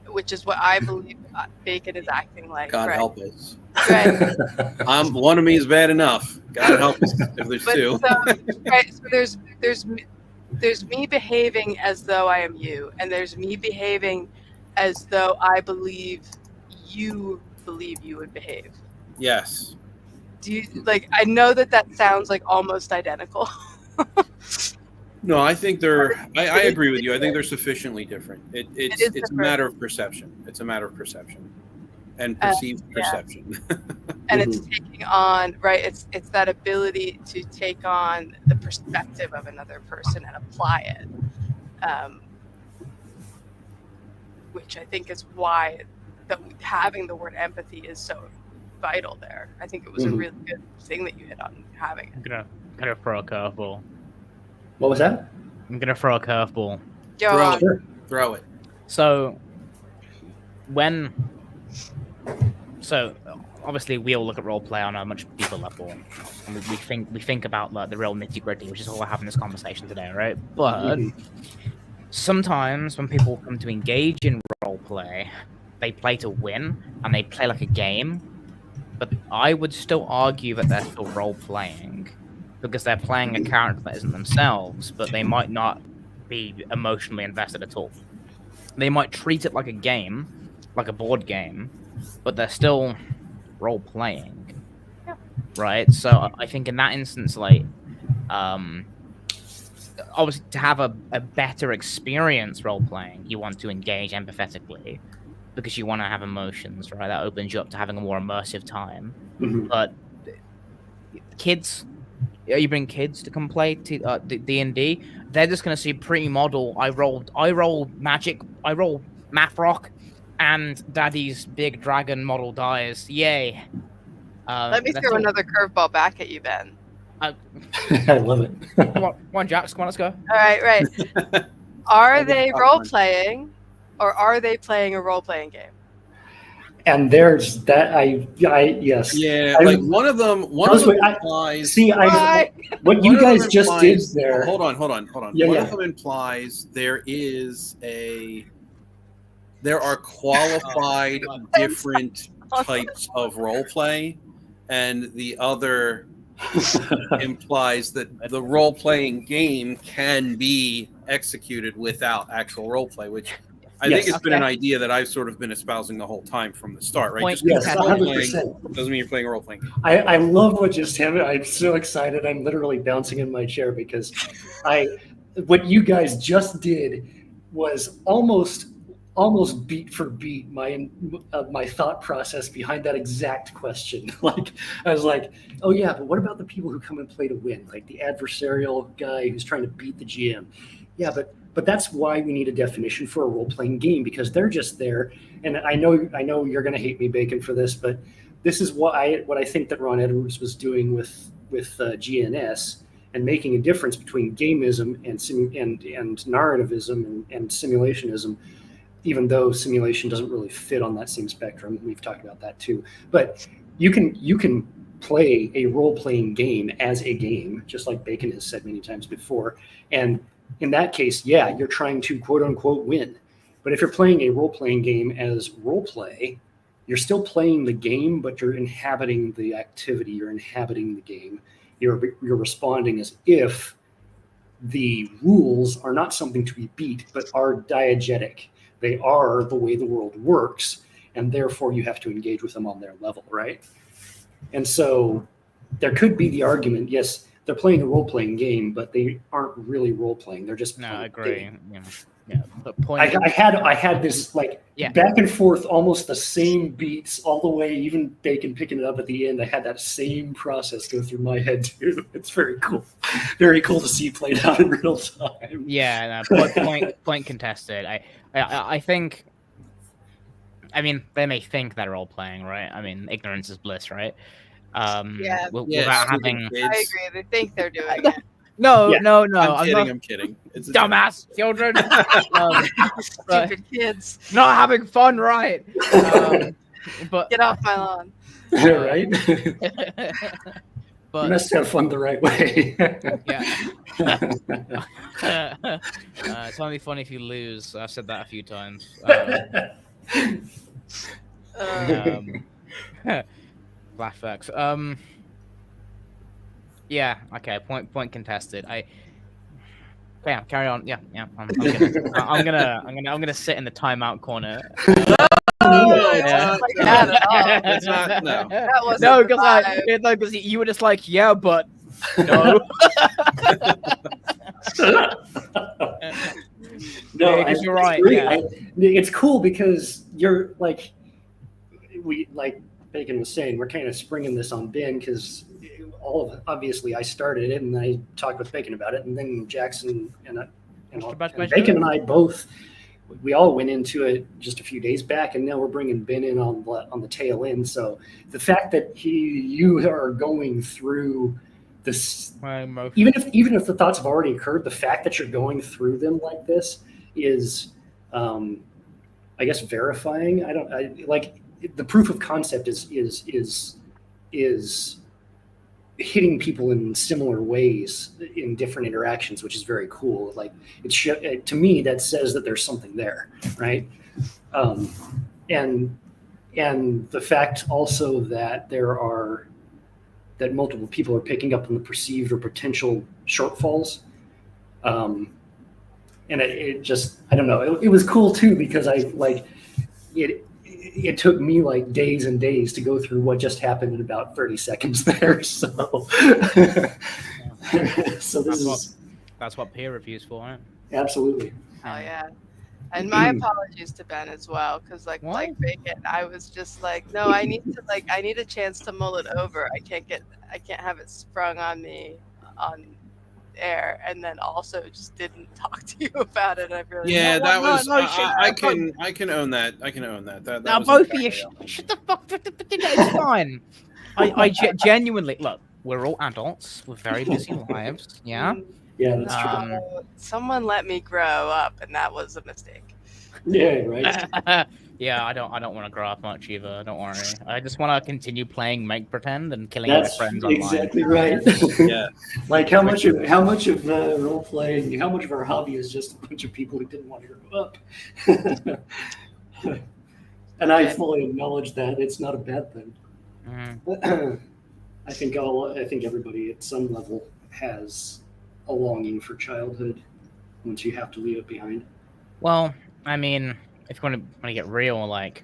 which is what I believe Bacon is acting like. God right? help us. Right. One of me is bad enough. God help us if there's two. So there's me behaving as though I am you, and there's me behaving as though I believe you would behave. Yes. Do you like? I know that sounds like almost identical. No, I think they're. I agree with you. I think they're sufficiently different. It's a different. matter of perception. It's a matter of perception and perceived perception. And it's taking on it's that ability to take on the perspective of another person and apply it, which I think is why having the word empathy is so vital there. I think it was a really good thing that you hit on having it. I'm gonna throw a curveball. What was that? I'm gonna throw a curveball. Throw it. So obviously we all look at roleplay on a much deeper level, and we think about like the real nitty-gritty, which is all we're having this conversation today, right? But sometimes when people come to engage in roleplay, they play to win and they play like a game, but I would still argue that they're still role-playing because they're playing a character that isn't themselves, but they might not be emotionally invested at all. They might treat it like a game, like a board game, but they're still role-playing, right? So I think in that instance, like, obviously to have a better experience role-playing, you want to engage empathetically because you want to have emotions, right? That opens you up to having a more immersive time. But kids, you bring kids to come play D&D, they're just going to see pretty model. I roll magic, I roll math rock, and Daddy's big dragon model dies. Yay! Let me throw another curveball back at you, Ben. I love it. Come on, Jax, come on, let's go. All right. Are they role playing, or are they playing a role playing game? And there's that. Yes. Yeah, like one of them implies. What you guys just did there. Hold on. Yeah, one of them implies there are qualified different types of role play, and the other implies that the role playing game can be executed without actual role play, which I think it's been an idea that I've sort of been espousing the whole time from the start, right? Yes, 100%. Doesn't mean you're playing a role playing game. I love what just happened. I'm so excited. I'm literally bouncing in my chair because what you guys just did was almost beat for beat my thought process behind that exact question. Like I was like, oh yeah, but what about the people who come and play to win, like the adversarial guy who's trying to beat the GM? Yeah, but that's why we need a definition for a role-playing game, because they're just there. And I know you're going to hate me, Bacon, for this, but this is what I think that Ron Edwards was doing with GNS, and making a difference between gamism and narrativism and simulationism, even though simulation doesn't really fit on that same spectrum. We've talked about that too. But you can play a role-playing game as a game, just like Bacon has said many times before. And in that case, yeah, you're trying to quote unquote win. But if you're playing a role-playing game as role play, you're still playing the game, but you're inhabiting the activity. You're inhabiting the game. You're responding as if the rules are not something to be beat, but are diegetic. They are the way the world works, and therefore you have to engage with them on their level, right? And so there could be the argument, yes, they're playing a role-playing game, but they aren't really role-playing. They're just I agree. Yeah. But I had this back and forth, almost the same beats all the way, even Bacon picking it up at the end. I had that same process go through my head too. It's very cool. Very cool to see played out in real time. Yeah, point contested. I think, I mean, they may think they're role playing, right? I mean, ignorance is bliss, right? Without having. I agree. They think they're doing it. No. I'm kidding. It's dumbass children. Stupid kids. Not having fun, right? But get off my lawn. Yeah, right. But you must have fun the right way. It's only funny if you lose. I've said that a few times. Flashbacks. Yeah. Okay. Point contested. Carry on. Yeah. I'm gonna sit in the timeout corner. It's not. No. Because you were just like, yeah, but no. No, Yeah, 'cause you're right, agree. yeah. It's cool because you're like Bacon was saying, we're kind of springing this on Ben because obviously I started it and I talked with Bacon about it, and then Jackson and Bacon and I both, we all went into it just a few days back, and now we're bringing Ben in on the tail end. So the fact that you are going through this, even if the thoughts have already occurred, the fact that you're going through them like this is, I guess, verifying. The proof of concept is hitting people in similar ways in different interactions, which is very cool. Like to me, that says that there's something there, right? And the fact also that that multiple people are picking up on the perceived or potential shortfalls. And it just, I don't know, it was cool too, because it took me like days and days to go through what just happened in about 30 seconds there. So, that's what peer review's for, right? Absolutely. Oh yeah. And my apologies to Ben as well, because like Bacon, I was just like, no, I need a chance to mull it over. I can't have it sprung on me on air, and then also just didn't talk to you about it. I really I can own that. I can own that. That now was both of you shut the fuck. It's fine. I genuinely look. We're all adults with very busy lives. Yeah. Yeah, that's true. Someone let me grow up, and that was a mistake. Yeah, right. Yeah, I don't want to grow up much either. Don't worry. I just want to continue playing make pretend and killing my friends online. Exactly right. Yeah. Like how much of role playing, how much of our hobby is just a bunch of people who didn't want to grow up. And I fully acknowledge that it's not a bad thing. Mm-hmm. I think everybody at some level has a longing for childhood once you have to leave it behind. Well, I mean, if you want to get real, like,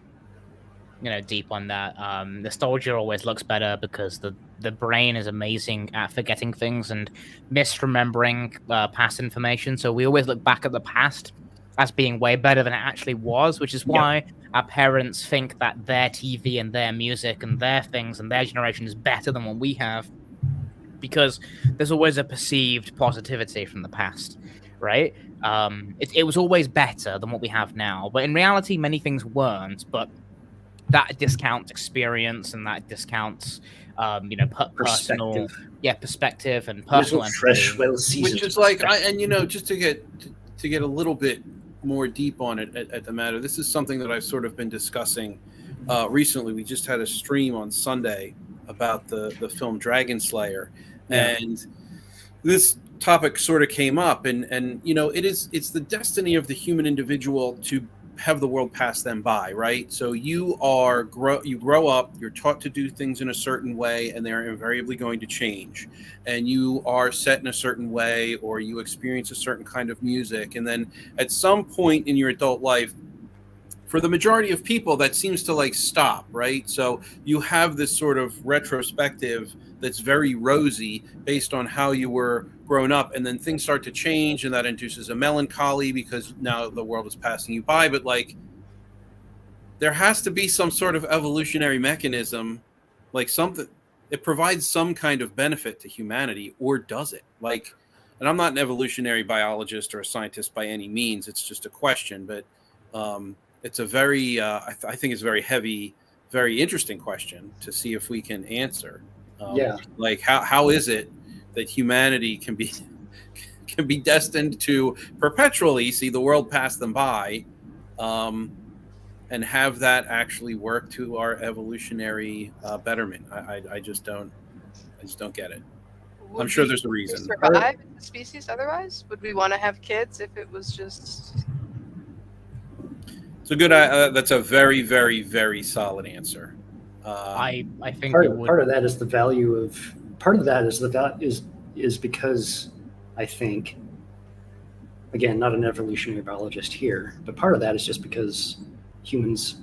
deep on that, nostalgia always looks better because the brain is amazing at forgetting things and misremembering past information. So we always look back at the past as being way better than it actually was, which is why our parents think that their TV and their music and their things and their generation is better than what we have, because there's always a perceived positivity from the past, right? It was always better than what we have now, but in reality, many things weren't. But that discounts experience, and that discounts, personal perspective and personal fresh, well-seasoned. Which is like, just to get a little bit more deep on it at the matter. This is something that I've sort of been discussing recently. We just had a stream on Sunday about the film Dragon Slayer, and this topic sort of came up, and it's the destiny of the human individual to have the world pass them by, right? So you grow up, you're taught to do things in a certain way, and they're invariably going to change, and you are set in a certain way, or you experience a certain kind of music, and then at some point in your adult life, for the majority of people, that seems to stop, right? So you have this sort of retrospective that's very rosy based on how you were grown up, and then things start to change, and that induces a melancholy because now the world is passing you by. But there has to be some sort of evolutionary mechanism, something it provides some kind of benefit to humanity, or does it? And I'm not an evolutionary biologist or a scientist by any means. It's just a question, but it's a very, I think it's a very heavy, very interesting question to see if we can answer. How is it that humanity can be destined to perpetually see the world pass them by, and have that actually work to our evolutionary betterment? I just don't get it. I'm sure there's a reason. Survive the species otherwise? Would we want to have kids if it was just? So good. That's a very, very, very solid answer. I think part of that is the value of. Part of that is because I think, again, not an evolutionary biologist here, but part of that is just because humans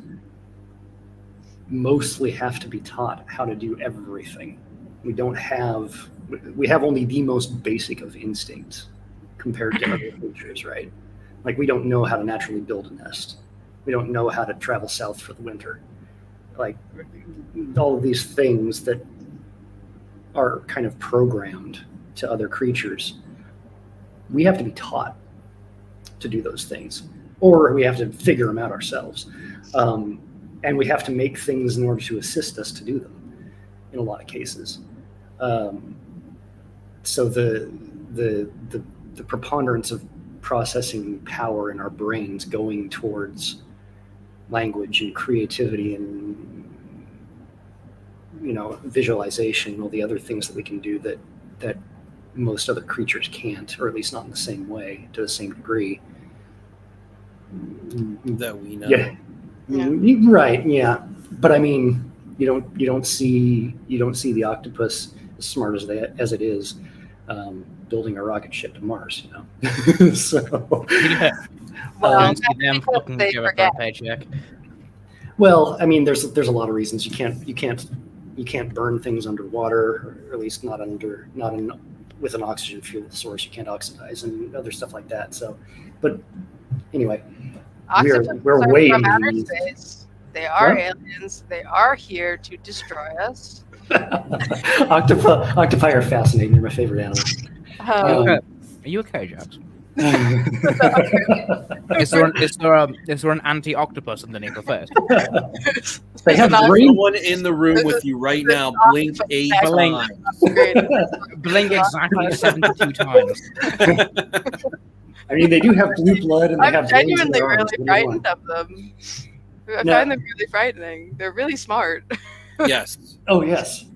mostly have to be taught how to do everything. We have only the most basic of instincts compared to other creatures, right? Like we don't know how to naturally build a nest. We don't know how to travel south for the winter. Like all of these things that are kind of programmed to other creatures, we have to be taught to do those things, or we have to figure them out ourselves. And we have to make things in order to assist us to do them in a lot of cases. So the preponderance of processing power in our brains going towards language and creativity and visualization and all the other things that we can do that most other creatures can't, or at least not in the same way, to the same degree. That we know. Yeah. Right. Yeah. But I mean, you don't see the octopus as smart as it is, building a rocket ship to Mars. So. Yeah. Well, See them fucking they give it for a forget. paycheck. Well, I mean, there's a lot of reasons you can't burn things underwater, or at least not with an oxygen fuel source. You can't oxidize and other stuff like that. So, but anyway, Octopuses we're are way from into outer these. space. They are What? aliens. They are here to destroy us. Octopi are fascinating. They're my favorite animal. Are you okay, Jax? Is there an anti-octopus underneath the face? They have Not green. Someone in the room with you right now, blink 8 Blink. times. Blink exactly 72 times. I mean, they do have blue blood, and they I'm have veins in genuinely their arms. really What do you want? frightened of them. I No. find them really frightening. They're really smart, Yes. Oh yes,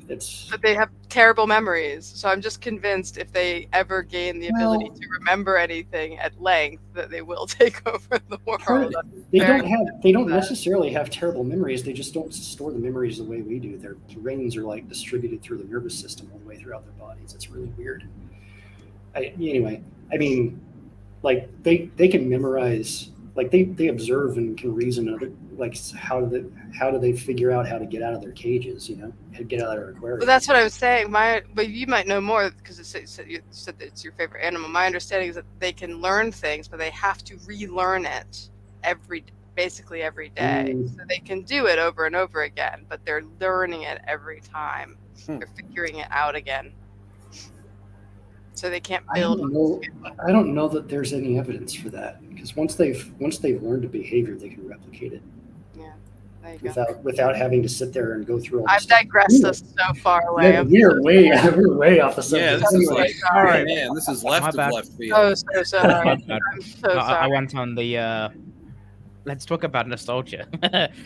it's but they have terrible memories. So I'm just convinced if they ever gain the ability to remember anything at length, that they will take over the part of world. it. They don't bad. necessarily have terrible memories. They just don't store the memories the way we do. Their brains are like distributed through the nervous system all the way throughout their bodies. It's really weird. Anyway, I mean, like they can memorize, like they observe and can reason. Like how do they figure out how to get out of their cages? Get out of their aquarium. Well, that's what I was saying. But you might know more because you said that it's your favorite animal. My understanding is that they can learn things, but they have to relearn it basically every day. Mm. So they can do it over and over again, but they're learning it every time. Hmm. They're figuring it out again. So they can't I build. don't know that there's any evidence for that, because once they've learned a behavior, they can replicate it There you go. without having to sit there and go through all. I've this stuff. digressed us so far away. Yeah, I'm we're way off the subject. Yeah, this is Anyway. like, sorry. all right, man, this is left My of bad. left field. so sorry. My bad. I'm so I sorry. went on the let's talk about nostalgia,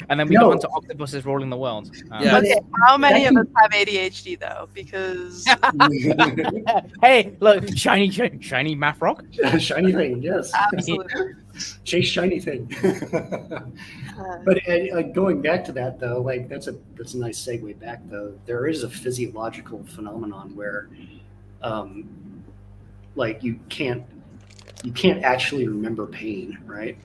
and then we No. got onto octopuses ruling the world. Yeah. Okay, how many of us have ADHD though? Because Hey, look, shiny math rock. Shiny thing, yes. absolutely. Chase shiny thing. But going back to that though, like that's a nice segue back though. There is a physiological phenomenon where, like you can't actually remember pain, right?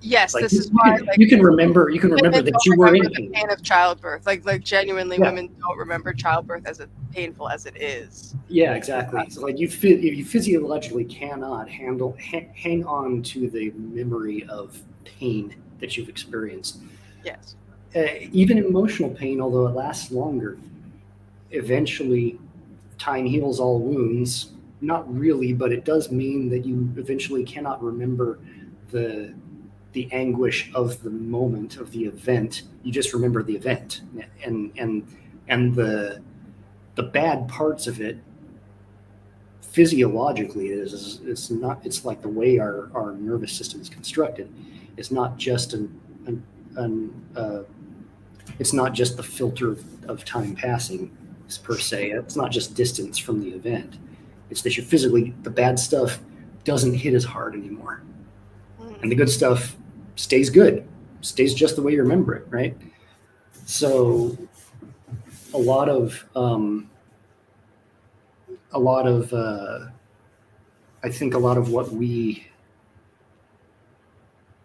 Yes, Like this is why. Like, you can remember women that don't you were in remember the pain. pain of childbirth. Like genuinely, Yeah. women don't remember childbirth as painful as it is. Yeah, exactly. So like you physiologically cannot hang on to the memory of pain that you've experienced. Yes. Even emotional pain, although it lasts longer, eventually time heals all wounds. Not really, but it does mean that you eventually cannot remember the anguish of the moment of the event. You just remember the event, and the bad parts of it. Physiologically, it's like the way our nervous system is constructed. It's not just it's not just the filter of time passing per se. It's not just distance from the event. It's that the bad stuff doesn't hit as hard anymore. And the good stuff stays good, stays just the way you remember it, right? So a lot of I think a lot of what we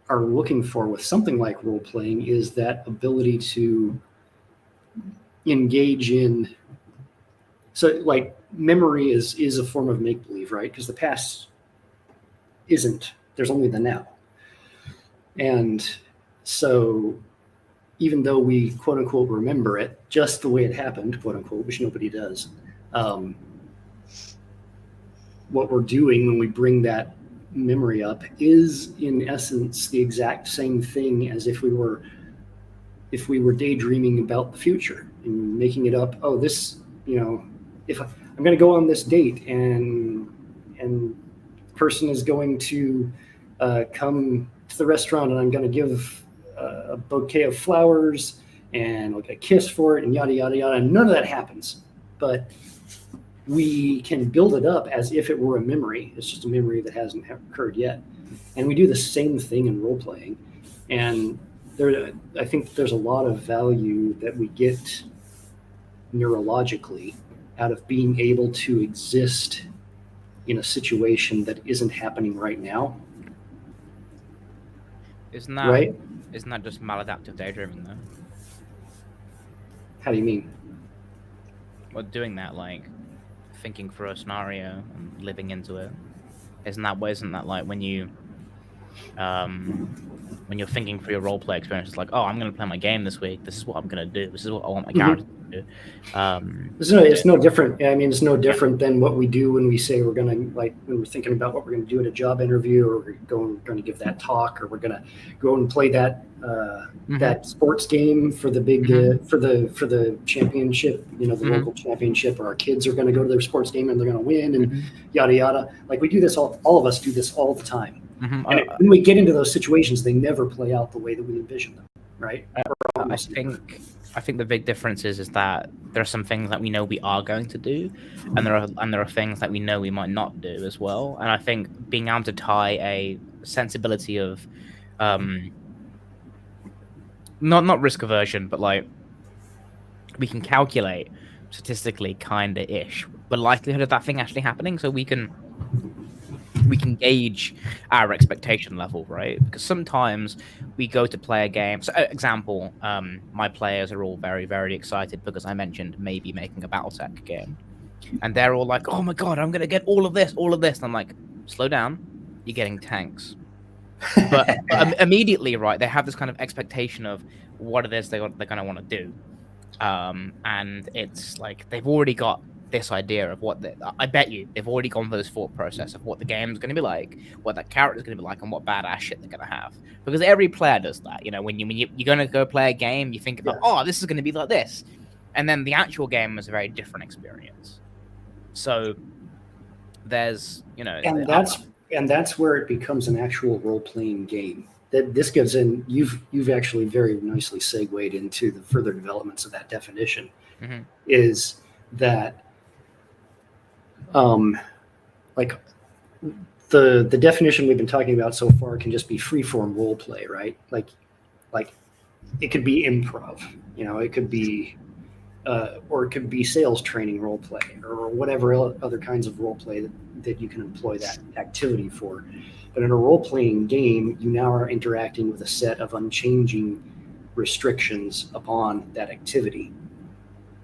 are looking for with something like role playing is that ability to engage in. So like memory is a form of make believe, right? Because the past isn't. There's only the now, and so even though we quote unquote remember it just the way it happened, quote unquote, which nobody does, what we're doing when we bring that memory up is in essence the exact same thing as if we were daydreaming about the future and making it up. Oh, this, if I'm going to go on this date and the person is going to come to the restaurant and I'm going to give a bouquet of flowers and like a kiss for it and yada, yada, yada. And none of that happens, but we can build it up as if it were a memory. It's just a memory that hasn't occurred yet. And we do the same thing in role playing. And I think there's a lot of value that we get neurologically out of being able to exist in a situation that isn't happening right now. Isn't that just maladaptive daydreaming though? How do you mean? Well, doing that, like thinking through a scenario and living into it. Isn't that like when you're thinking through your roleplay experience, it's like, oh, I'm going to play my game this week. This is what I'm going to do. This is what I want my character to do. It's no different. I mean, it's no different than what we do when we say we're going to, like, when we're thinking about what we're going to do at a job interview, or we're going to give that talk, or we're going to go and play that that sports game for the big for the championship, the local championship, or our kids are going to go to their sports game and they're going to win, and yada yada. Like, we do this all of us do this all the time. And when we get into those situations, they never play out the way that we envision them, right? I think the big difference is that there are some things that we know we are going to do, and there are things that we know we might not do as well. And I think being able to tie a sensibility of not risk aversion, but like we can calculate statistically kinda ish the likelihood of that thing actually happening, so we can gauge our expectation level, right? Because sometimes we go to play a game. So, example, my players are all very, very excited because I mentioned maybe making a BattleTech game, and they're all like, "Oh my god, I'm gonna get all of this." And I'm like, "Slow down, you're getting tanks." But immediately, right? They have this kind of expectation of what it is they're gonna want to do, and it's like they've already got this idea of I bet you they've already gone through this thought process of what the game is going to be like, what that character is going to be like, and what badass shit they're going to have. Because every player does that. When you're going to go play a game, you think about, oh, this is going to be like this, and then the actual game is a very different experience. So there's, and that's where it becomes an actual role-playing game. That this gives in. You've actually very nicely segued into the further developments of that definition. Is that like the definition we've been talking about so far can just be freeform role play, right? Like it could be improv, it could be or it could be sales training role play, or whatever other kinds of role play that you can employ that activity for. But in a role playing game, you now are interacting with a set of unchanging restrictions upon that activity,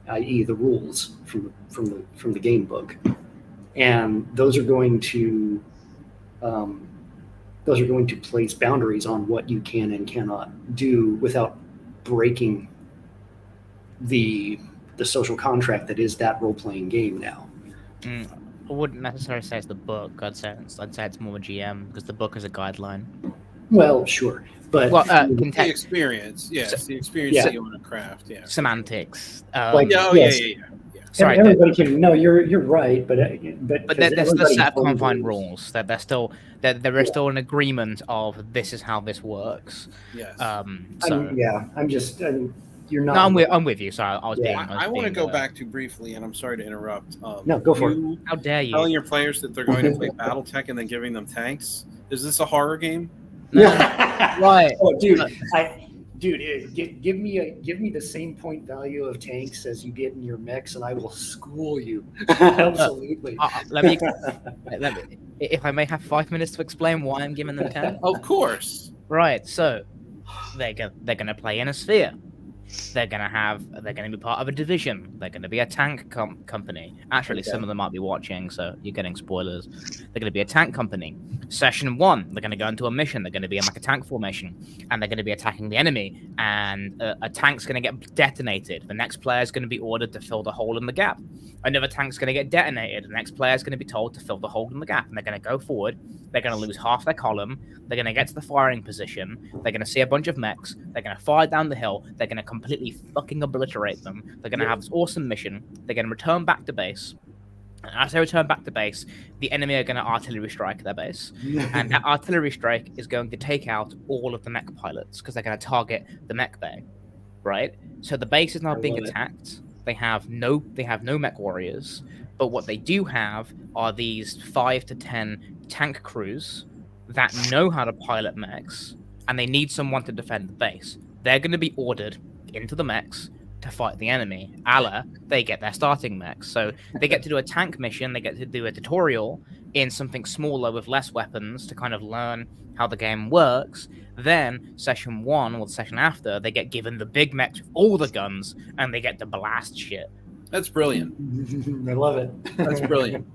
i.e., the rules from the game book. And those are going to place boundaries on what you can and cannot do without breaking the social contract that is that role-playing game now. I wouldn't necessarily say it's the book. I'd say it's more a GM, because the book is a guideline. Well, sure, but the experience, the experience that you want to craft, semantics. Sorry, everybody can. No, you're right, but there's the set of confined rules that there is still an agreement of this is how this works. Yes. You're not. No, I'm with you. Sorry, I want to go back to briefly, and I'm sorry to interrupt. No, go for it. How dare you? Telling your players that they're going to play BattleTech and then giving them tanks. Is this a horror game? No. Right. Oh, dude. Give me the same point value of tanks as you get in your mechs, and I will school you. Absolutely. Let me, if I may have 5 minutes to explain why I'm giving them tanks. Of course. Right. So they're gonna play in a sphere. They're going to be part of a division. They're going to be a tank company. Actually, some of them might be watching, so you're getting spoilers. They're going to be a tank company. Session 1, they're going to go into a mission. They're going to be in like a tank formation, and they're going to be attacking the enemy. And a tank's going to get detonated. The next player is going to be ordered to fill the hole in the gap. Another tank's going to get detonated. The next player is going to be told to fill the hole in the gap, and they're going to go forward. They're going to lose half their column. They're going to get to the firing position. They're going to see a bunch of mechs. They're going to fire down the hill. They're going to completely fucking obliterate them. They're going to have this awesome mission. They're going to return back to base. And as they return back to base, the enemy are going to artillery strike their base. And that artillery strike is going to take out all of the mech pilots because they're going to target the mech bay, right? So the base is now being attacked. They have no mech warriors, but what they do have are these 5 to 10 tank crews that know how to pilot mechs, and they need someone to defend the base. They're going to be ordered into the mechs to fight the enemy. They get their starting mechs. So they get to do a tank mission, they get to do a tutorial in something smaller with less weapons to kind of learn how the game works. Then session 1 or the session after, they get given the big mechs with all the guns, and they get to blast shit. That's brilliant. I love it. That's brilliant.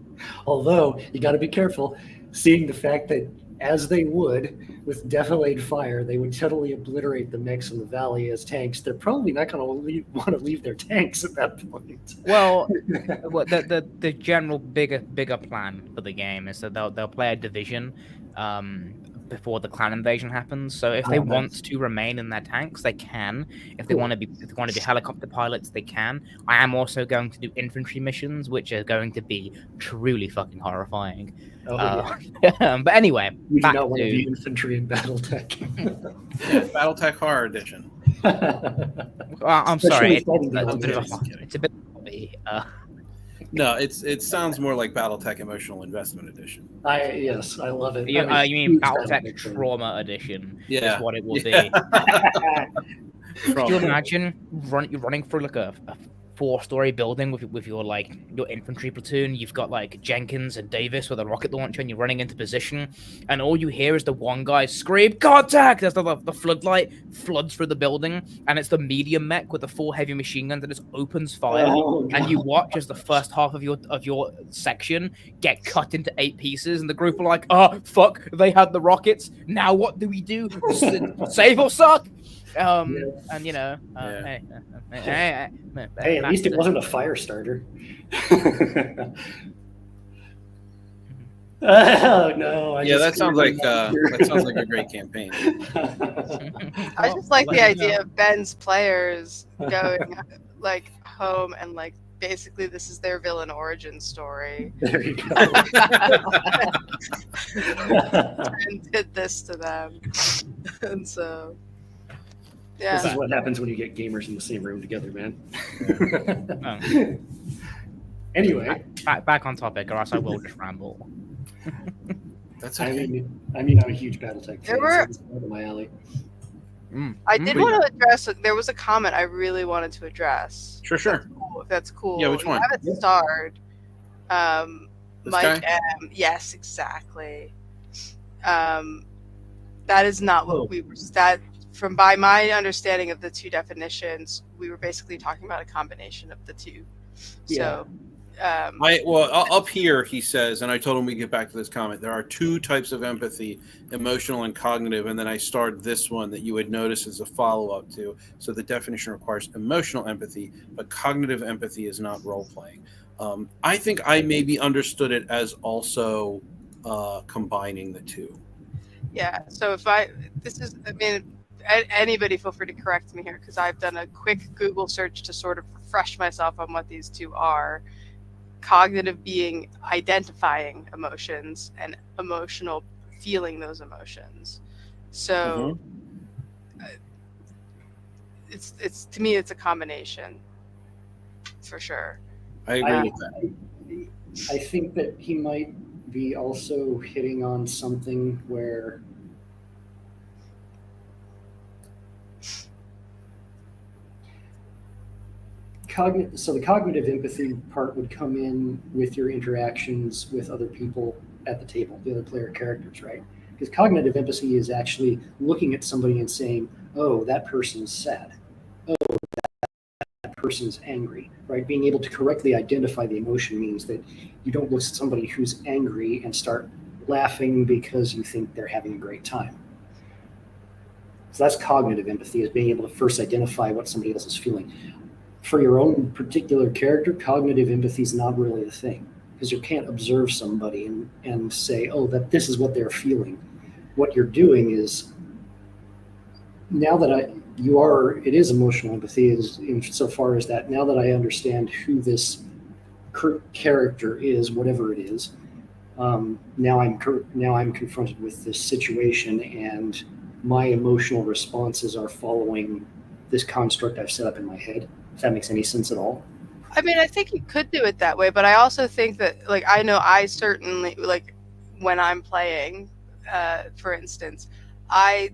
Although, you got to be careful, seeing the fact that as they would, with defilated fire, they would totally obliterate the mechs in the valley as tanks. They're probably not going to want to leave their tanks at that point. Well, the general bigger plan for the game is that they'll play a division before the clan invasion happens. So if they want to remain in their tanks, they can. If they want to be helicopter pilots, they can. I am also going to do infantry missions, which are going to be truly fucking horrifying. But anyway, you do not want to be infantry in BattleTech. BattleTech Horror Edition. I'm sorry, it's a bit of a hobby. No, it sounds more like BattleTech Emotional Investment Edition. Yes, I love it. You mean BattleTech Trauma Edition? Yeah, is what it will be. Could you imagine you're running through like a 4-story building with your infantry platoon? You've got like Jenkins and Davis with a rocket launcher, and you're running into position, and all you hear is the one guy scream "Contact!" as the floodlight floods through the building, and it's the medium mech with the 4 heavy machine guns that just opens fire, and you watch as the first half of your section get cut into 8 pieces, and the group are like, "Oh fuck, they had the rockets. Now what do we do? Save or suck?" And you know, hey, at least it wasn't a fire starter. Oh no! That sounds like a great campaign. I just like the idea of Ben's players going like home and like basically this is their villain origin story. There you go. And did this to them, and so. Yeah. This is what happens when you get gamers in the same room together, man. Anyway, back on topic, or else I will just ramble. That's okay. I mean, I'm a huge BattleTech fan, so it's right up my alley. I did want to address. There was a comment I really wanted to address. Sure. If that's cool. Yeah, which one? I haven't starred. Mike guy? Yes, exactly. That is not what we were. From by my understanding of the 2 definitions, we were basically talking about a combination of the 2. So, up here he says, and I told him we get back to this comment. There are 2 types of empathy: emotional and cognitive. And then I starred this one that you would notice as a follow-up to. So the definition requires emotional empathy, but cognitive empathy is not role playing. I think I maybe understood it as also combining the 2. Yeah. So anybody feel free to correct me here because I've done a quick Google search to sort of refresh myself on what these 2 are. Cognitive being identifying emotions and emotional feeling those emotions. So it's to me it's a combination for sure. I agree with that. I think that he might be also hitting on something where the cognitive empathy part would come in with your interactions with other people at the table, the other player characters, right? Because cognitive empathy is actually looking at somebody and saying, oh, that person's sad. Oh, person is angry, right? Being able to correctly identify the emotion means that you don't look at somebody who's angry and start laughing because you think they're having a great time. So that's cognitive empathy, is being able to first identify what somebody else is feeling. For your own particular character, cognitive empathy is not really a thing, because you can't observe somebody and say, oh, that this is what they're feeling. What you're doing is, now that it is emotional empathy, is insofar as that now that I understand who this character is, whatever it is, now I'm confronted with this situation, and my emotional responses are following this construct I've set up in my head. If that makes any sense at all. I mean, I think you could do it that way, but I also think that, like, I know I certainly, like, when I'm playing, for instance, I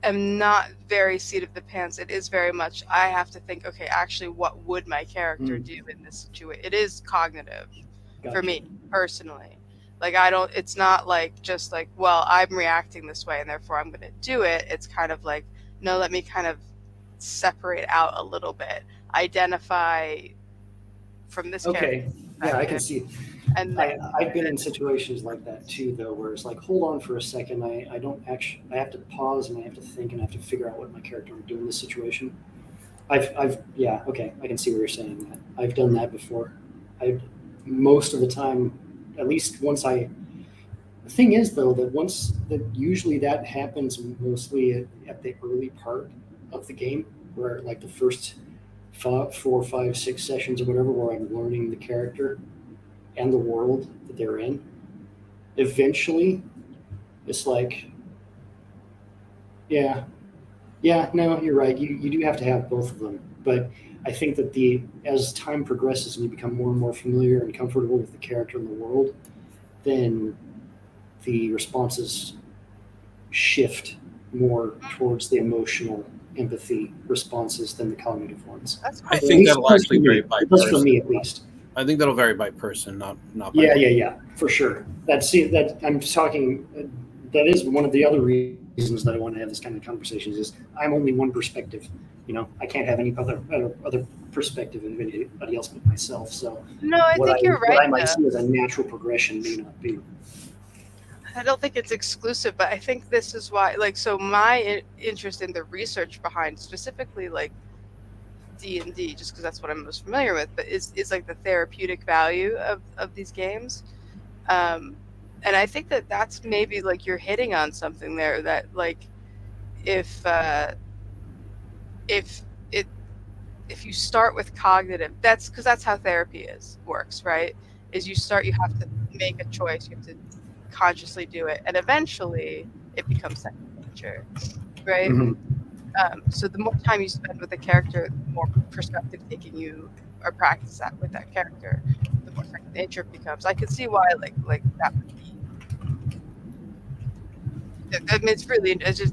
am not very seat of the pants. It is very much, I have to think, okay, actually, what would my character do in this situation? It is cognitive for me personally. Like, it's not like just like, well, I'm reacting this way and therefore I'm going to do it. It's kind of like, no, let me kind of separate out a little bit, identify from this character. Yeah, I can see. And I've been in situations like that too, though, where it's like, hold on for a second. I have to pause and I have to think and I have to figure out what my character would do in this situation. I can see what you're saying. That I've done that before. Most of the time, at least once the thing is, though, that usually that happens mostly at the early part of the game, where like the first 4, 5, 6 sessions or whatever, where I'm learning the character and the world that they're in. Eventually, it's like, no, you're right. You do have to have both of them. But I think that as time progresses and you become more and more familiar and comfortable with the character and the world, then the responses shift more towards the emotional empathy responses than the cognitive ones. I think that'll actually vary by person. That's for me, at least. I think that'll vary by person, not by Yeah, for sure. That I'm talking. That is one of the other reasons that I want to have this kind of conversations. Is I'm only one perspective. I can't have any other perspective of anybody else but myself. So no, I think you're right. What I might see as a natural progression may not be. I don't think it's exclusive, but I think this is why, like, so my interest in the research behind specifically like D&D, just because that's what I'm most familiar with, but is like the therapeutic value of these games. And I think that's maybe like you're hitting on something there, that like if you start with cognitive, that's because that's how therapy works, right? Is you have to make a choice, you have to consciously do it, and eventually it becomes second nature, right? Mm-hmm. So the more time you spend with a character, the more perspective taking you or practice that with that character, the more second nature it becomes. I can see why like that would be. I mean,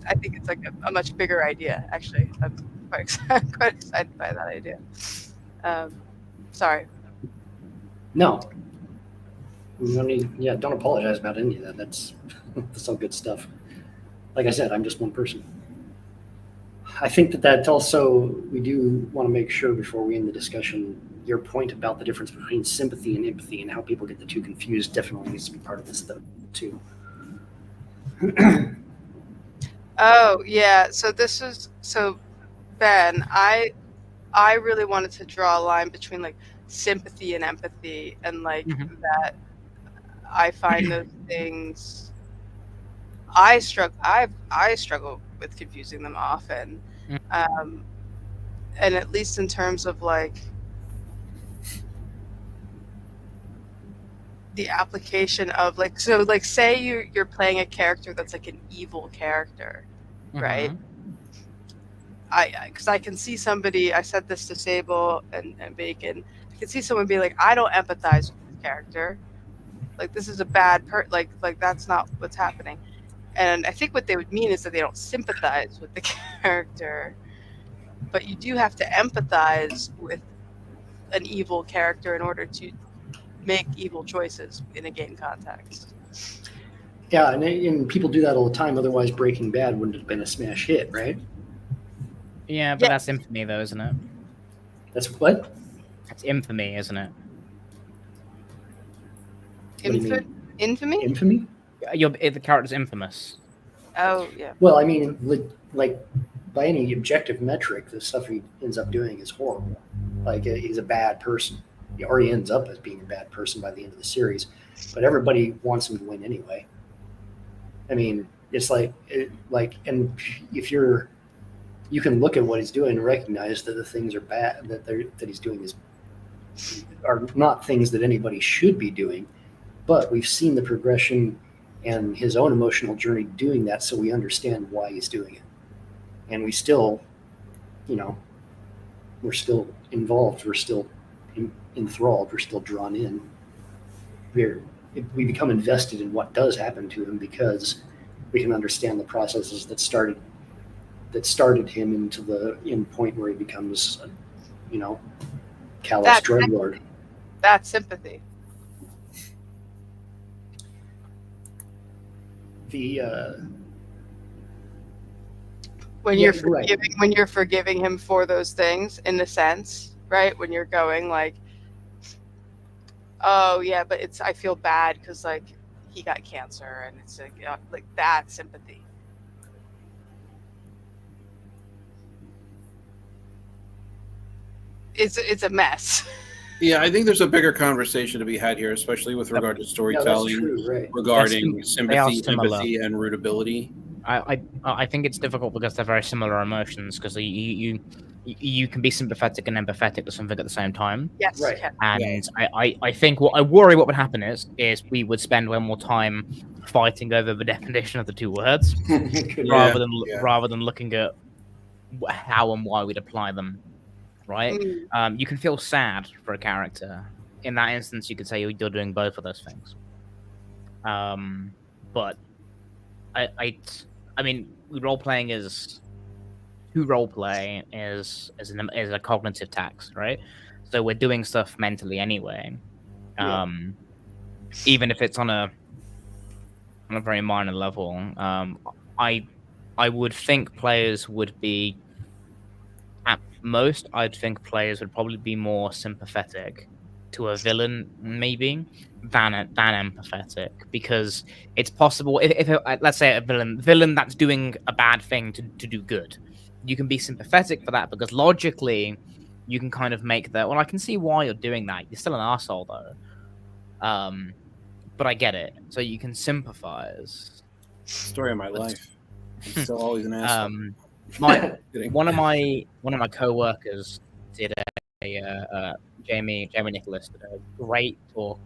I think it's like a much bigger idea, actually. I'm quite excited by that idea. Sorry. No. Don't apologize about any of that. That's all good stuff. Like I said, I'm just one person. I think that also, we do want to make sure before we end the discussion, your point about the difference between sympathy and empathy and how people get the two confused definitely needs to be part of this though too. Oh yeah, so Ben, I really wanted to draw a line between like sympathy and empathy, and like that I find those things, I struggle with confusing them often, and at least in terms of like the application of like, so like say you're playing a character that's like an evil character, right? Because I can see somebody, I said this to Sable and Bacon, I can see someone be like, I don't empathize with this character, like this is a bad like that's not what's happening. And I think what they would mean is that they don't sympathize with the character, but you do have to empathize with an evil character in order to make evil choices in a game context. Yeah, and people do that all the time. Otherwise, Breaking Bad wouldn't have been a smash hit, right? Yeah, but that's infamy, though, isn't it? That's what? That's infamy, isn't it? What do you mean? Infamy? Infamy? The character's infamous. Oh, yeah. Well, I mean, like by any objective metric, the stuff he ends up doing is horrible. Like he's a bad person. Or he ends up as being a bad person by the end of the series. But everybody wants him to win anyway. I mean, it's and if you can look at what he's doing and recognize that the things are bad that he's doing are not things that anybody should be doing. But we've seen the progression and his own emotional journey doing that, so we understand why he's doing it. And we still, we're still involved. We're still enthralled. We're still drawn in. We become invested in what does happen to him because we can understand the processes that started him into the end point where he becomes, callous drug lord. That's sympathy. When you're forgiving him for those things, in a sense, right? When you're going like, oh yeah, but I feel bad because like he got cancer, and it's like that sympathy. It's a mess. Yeah, I think there's a bigger conversation to be had here, especially with regard to storytelling, true, right. regarding They sympathy, are similar. empathy, and rootability. I think it's difficult because they're very similar emotions. Because you can be sympathetic and empathetic to something at the same time. Yes, Right. And I think what I worry what would happen is we would spend way more time fighting over the definition of the two words rather than looking at how and why we'd apply them. Right? You can feel sad for a character. In that instance, you could say you're doing both of those things. But I mean, role-playing is a cognitive tax, right? So we're doing stuff mentally anyway, even if it's on a very minor level. I would think players would be, at most, I'd think players would probably be more sympathetic to a villain, maybe, than empathetic, because it's possible if let's say a villain that's doing a bad thing to do good, you can be sympathetic for that because logically you can kind of make that. Well, I can see why you're doing that. You're still an arsehole though, but I get it. So you can sympathize. Story of my life. I'm still always an asshole. One of my co-workers did Jamie Nicholas did a great talk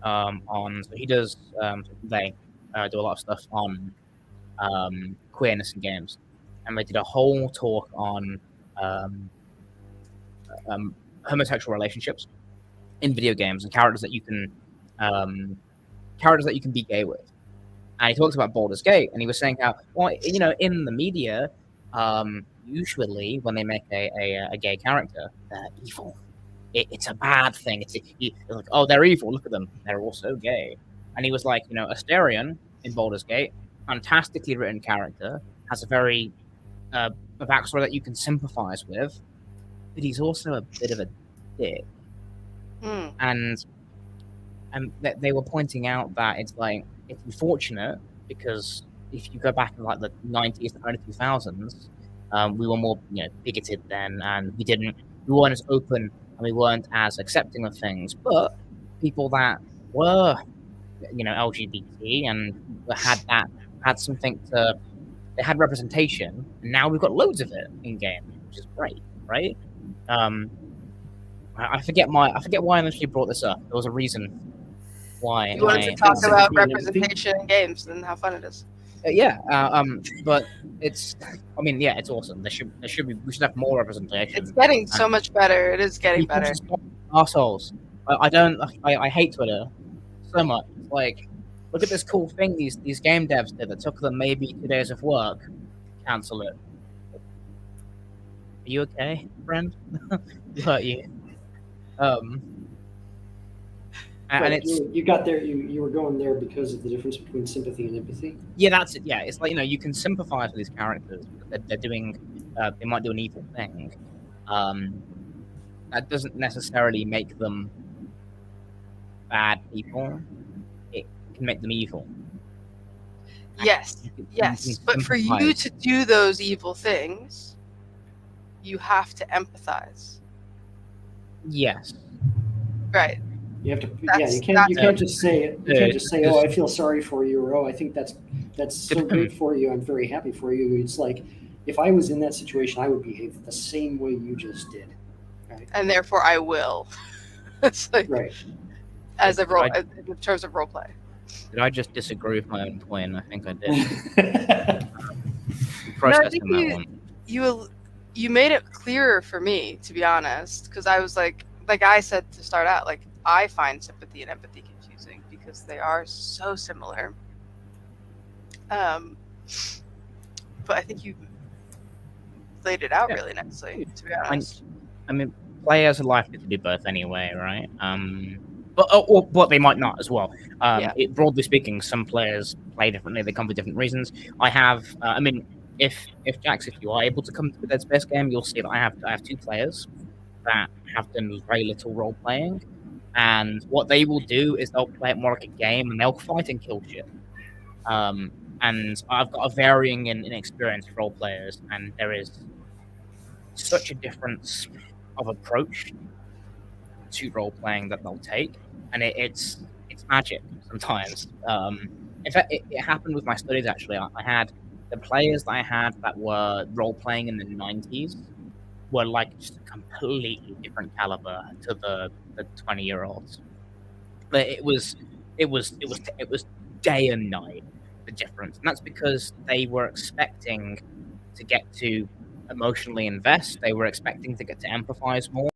on. So he does they do a lot of stuff on queerness in games, and they did a whole talk on homosexual relationships in video games and characters that you can be gay with. And he talks about Baldur's Gate, and he was saying how, well, in the media, usually when they make a gay character, they're evil. It's a bad thing. It's like, oh, they're evil. Look at them. They're also gay. And he was like, Asterion in Baldur's Gate, fantastically written character, has a very a backstory that you can sympathize with, but he's also a bit of a dick. And they were pointing out that it's unfortunate because if you go back in like the 90s and early 2000s, we were more bigoted then, and we weren't as open and we weren't as accepting of things. But people that were LGBT and they had representation, and now we've got loads of it in game, which is great, right? I forget why I initially brought this up. There was a reason why. You wanted to talk about representation in games and how fun it is. But it's awesome. We should have more representation. It's getting so much better. It is getting better. Assholes. I hate Twitter so much. Like, look at this cool thing these game devs did that took them maybe 2 days of work. Cancel it. Are you okay, friend? Who hurt you? And you got there. You were going there because of the difference between sympathy and empathy. Yeah, that's it. Yeah, it's like you can sympathize with these characters. They're doing. They might do an evil thing, that doesn't necessarily make them bad people. It can make them evil. Yes, yes. But for you to do those evil things, you have to empathize. Yes. Right. You have to. That's- You can't just say it. You can't just say, "Oh, I feel sorry for you," or "Oh, I think that's so great for you. I'm very happy for you." It's like, if I was in that situation, I would behave the same way you just did. Right? And therefore, I will. It's like Right. as a role in terms of role play. Did I just disagree with my own point? I think I did. No, I think you made it clearer for me, to be honest, because I was like I said to start out, like I find sympathy and empathy confusing because they are so similar. But I think you laid it out really nicely, to be honest. I mean, players are likely to do both anyway, right? But they might not as well. Broadly speaking, some players play differently. They come for different reasons. I have, if Jax, if you are able to come to the Dead Space game, you'll see that I have 2 players that have done very little role playing, and what they will do is they'll play it more like a game, and they'll fight and kill shit. And I've got a varying in experience role players, and there is such a difference of approach to role playing that they'll take, and it's magic sometimes. In fact, it happened with my studies actually. I had the players that I had that were role playing in the 90s were like just a completely different caliber to the 20-year-olds. But it was day and night, the difference, and that's because they were expecting to get to emotionally invest. They were expecting to get to empathize more.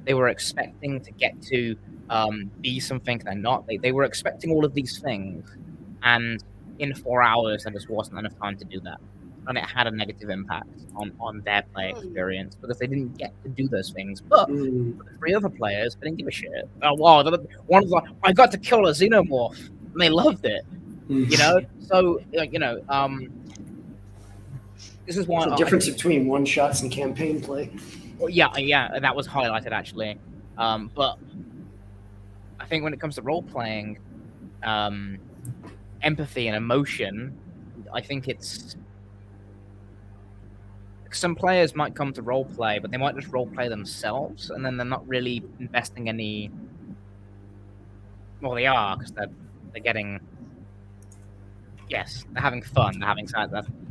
They were expecting to get to be something they're not. They were expecting all of these things, and in 4 hours, there just wasn't enough time to do that, and it had a negative impact on their play experience because they didn't get to do those things. But for the 3 other players, they didn't give a shit. Oh wow! One was like, "I got to kill a xenomorph," and they loved it. You know, so this is why the difference between one shots and campaign play. Well, yeah, that was highlighted actually. But I think when it comes to role playing, empathy and emotion, I think it's some players might come to role play, but they might just role play themselves, and then they're not really investing any. Well, they are because they're getting. Yes, they're having fun. They're having fun.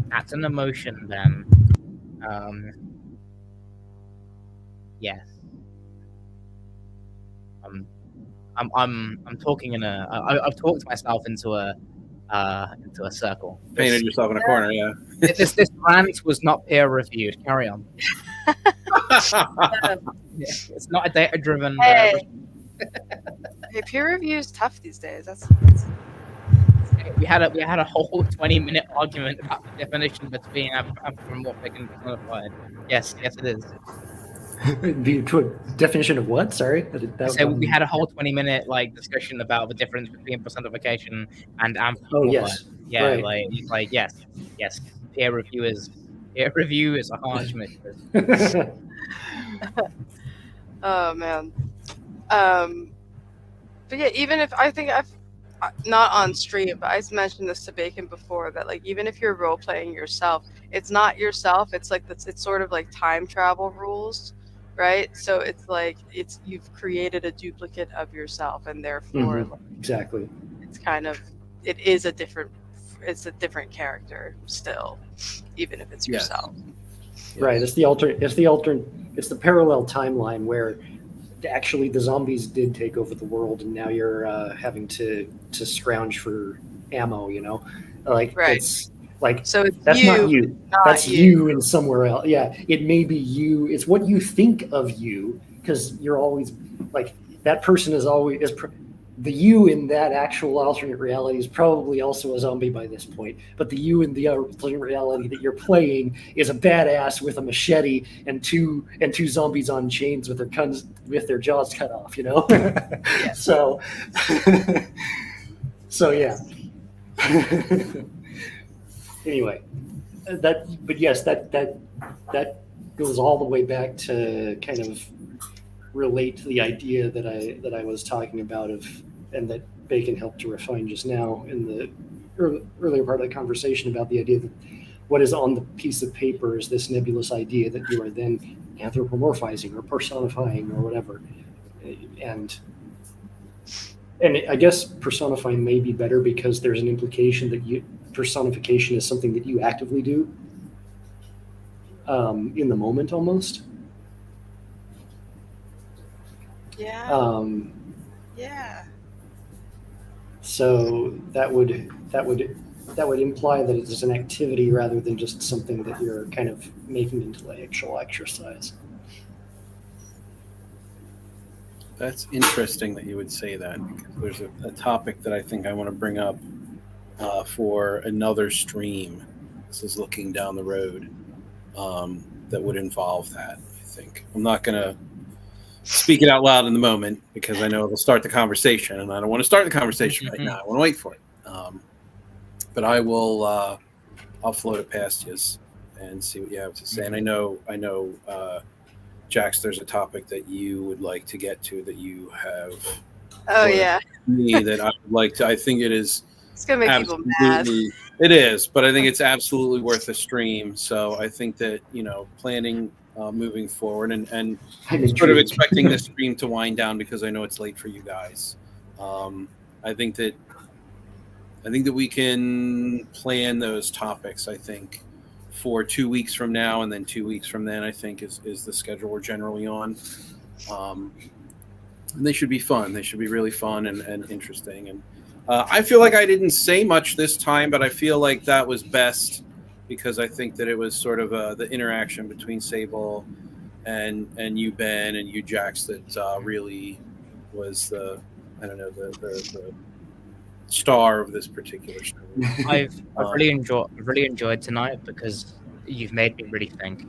That's an emotion then. Yes. I'm talking in a. I've talked myself into a circle. Painted yourself in a corner, yeah. This rant was not peer reviewed. Carry on. It's not a data driven. Hey, peer review is tough these days. That's we had a whole 20-minute argument about the definition between anthropomorphic and personified. Yes, it is. To a definition of what? Sorry. So we had a whole 20-minute discussion about the difference between personification and anthropomorphied. Oh yes. Yeah, right. like yes. Peer review is a harsh mistress. Oh man. But yeah, even if I think I've not on stream, but I mentioned this to Bacon before that even if you're role playing yourself, it's not yourself. It's it's sort of like time travel rules, right? So it's you've created a duplicate of yourself, and therefore exactly. It is a different character still, even if it's yourself. Right. It's the parallel timeline where actually the zombies did take over the world, and now you're having to scrounge for ammo. Right. It's so that's you, not you. That's you in somewhere else. Yeah, it may be you. It's what you think of you, because you're always that person is always the you in that actual alternate reality is probably also a zombie by this point. But the you in the alternate reality that you're playing is a badass with a machete and two zombies on chains with their jaws cut off. Yeah. So yeah. Anyway, that goes all the way back to kind of relate to the idea that I was talking about and that Bacon helped to refine just now in the earlier part of the conversation about the idea that what is on the piece of paper is this nebulous idea that you are then anthropomorphizing or personifying or whatever. And I guess personifying may be better because there's an implication that personification is something that you actively do in the moment almost. Yeah. Yeah. So that would imply that it's an activity rather than just something that you're kind of making intellectual exercise. That's interesting that you would say that, because there's a topic that I think I want to bring up for another stream. This is looking down the road that would involve that, I think. I'm not going to speak it out loud in the moment because I know it'll start the conversation, and I don't want to start the conversation right now. I want to wait for it. But I will. I'll float it past you and see what you have to say. And I know, Jax, there's a topic that you would like to get to that you have. Oh yeah. Me that I would like to. I think it is. It's gonna make people mad. It is, but I think it's absolutely worth a stream. So I think that planning moving forward and sort of expecting this stream to wind down because I know it's late for you guys. I think that we can plan those topics. I think for 2 weeks from now and then 2 weeks from then, I think is the schedule we're generally on. And they should be fun. They should be really fun and interesting. And I feel like I didn't say much this time, but I feel like that was best because I think that it was sort of the interaction between Sable and you, Ben, and you, Jax, that really was the star of this particular story. I've really enjoyed tonight because you've made me really think.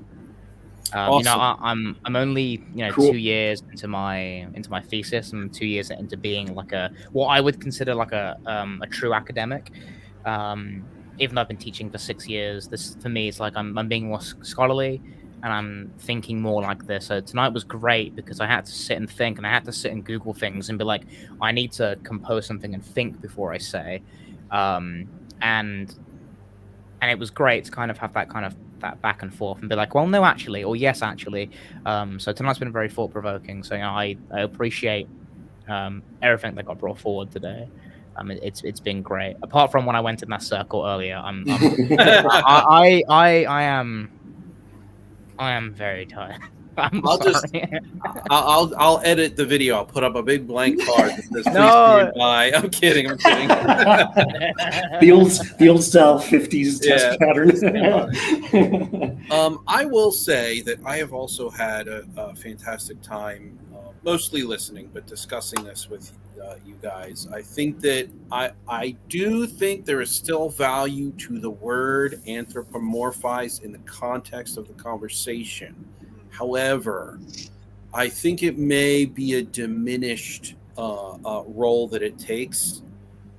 Awesome. I'm only cool. 2 years into my thesis. I'm 2 years into being like what I would consider like a true academic. Even though I've been teaching for 6 years, this for me is like I'm being more scholarly and I'm thinking more like this. So tonight was great because I had to sit and think, and I had to sit and Google things and be like, I need to compose something and think before I say. And it was great to kind of have that back and forth and be like, well, no, actually, or yes, actually. So tonight's been very thought-provoking. So I appreciate everything that got brought forward today. It's been great. Apart from when I went in that circle earlier, I am very tired. I'll edit the video. I'll put up a big blank card that says, no. Bye. I'm kidding. the old style 50s test pattern. I will say that I have also had a fantastic time, mostly listening, but discussing this with you guys. I think that I do think there is still value to the word anthropomorphize in the context of the conversation. However, I think it may be a diminished role that it takes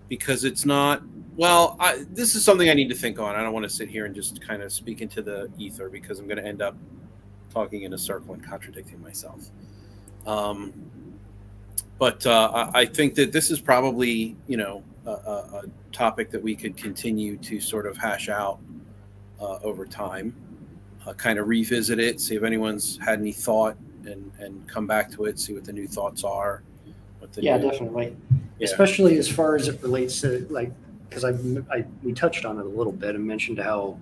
because it's not. Well, this is something I need to think on. I don't want to sit here and just kind of speak into the ether because I'm going to end up talking in a circle and contradicting myself. But I think that this is probably, a topic that we could continue to sort of hash out over time, kind of revisit it, see if anyone's had any thought and come back to it, see what the new thoughts are. Definitely. Yeah. Especially as far as it relates to, like, because we touched on it a little bit and mentioned how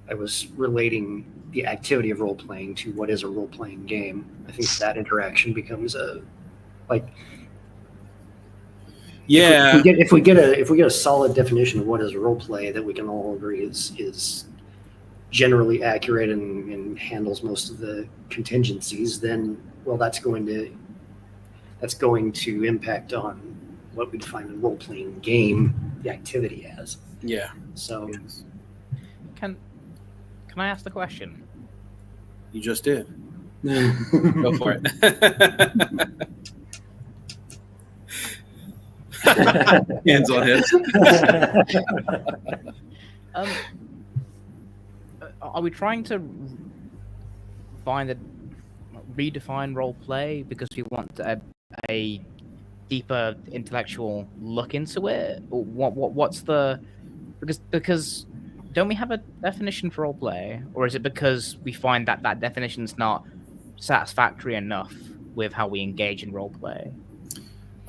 I was relating the activity of role-playing to what is a role-playing game. I think that interaction becomes if we get a solid definition of what is role play that we can all agree is generally accurate and handles most of the contingencies, then that's going to impact on what we define a role playing game, the activity as. Yeah. So can I ask the question? You just did. Go for it. Hands on hips. Are we trying to find redefine role play because we want a deeper intellectual look into it? Or what's the because don't we have a definition for role play, or is it because we find that that definition's not satisfactory enough with how we engage in role play?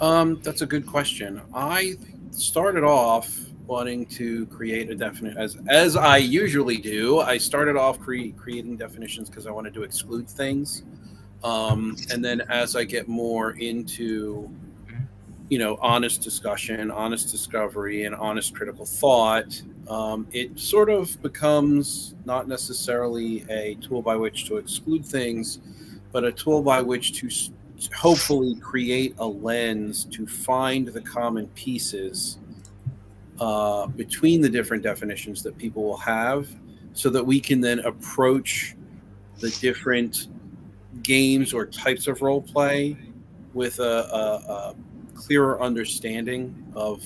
That's a good question. I started off wanting to create a definition, as I usually do. I started off creating definitions because I wanted to exclude things, and then as I get more into, honest discussion, honest discovery, and honest critical thought, it sort of becomes not necessarily a tool by which to exclude things, but a tool by which to hopefully create a lens to find the common pieces between the different definitions that people will have, so that we can then approach the different games or types of role play with a clearer understanding of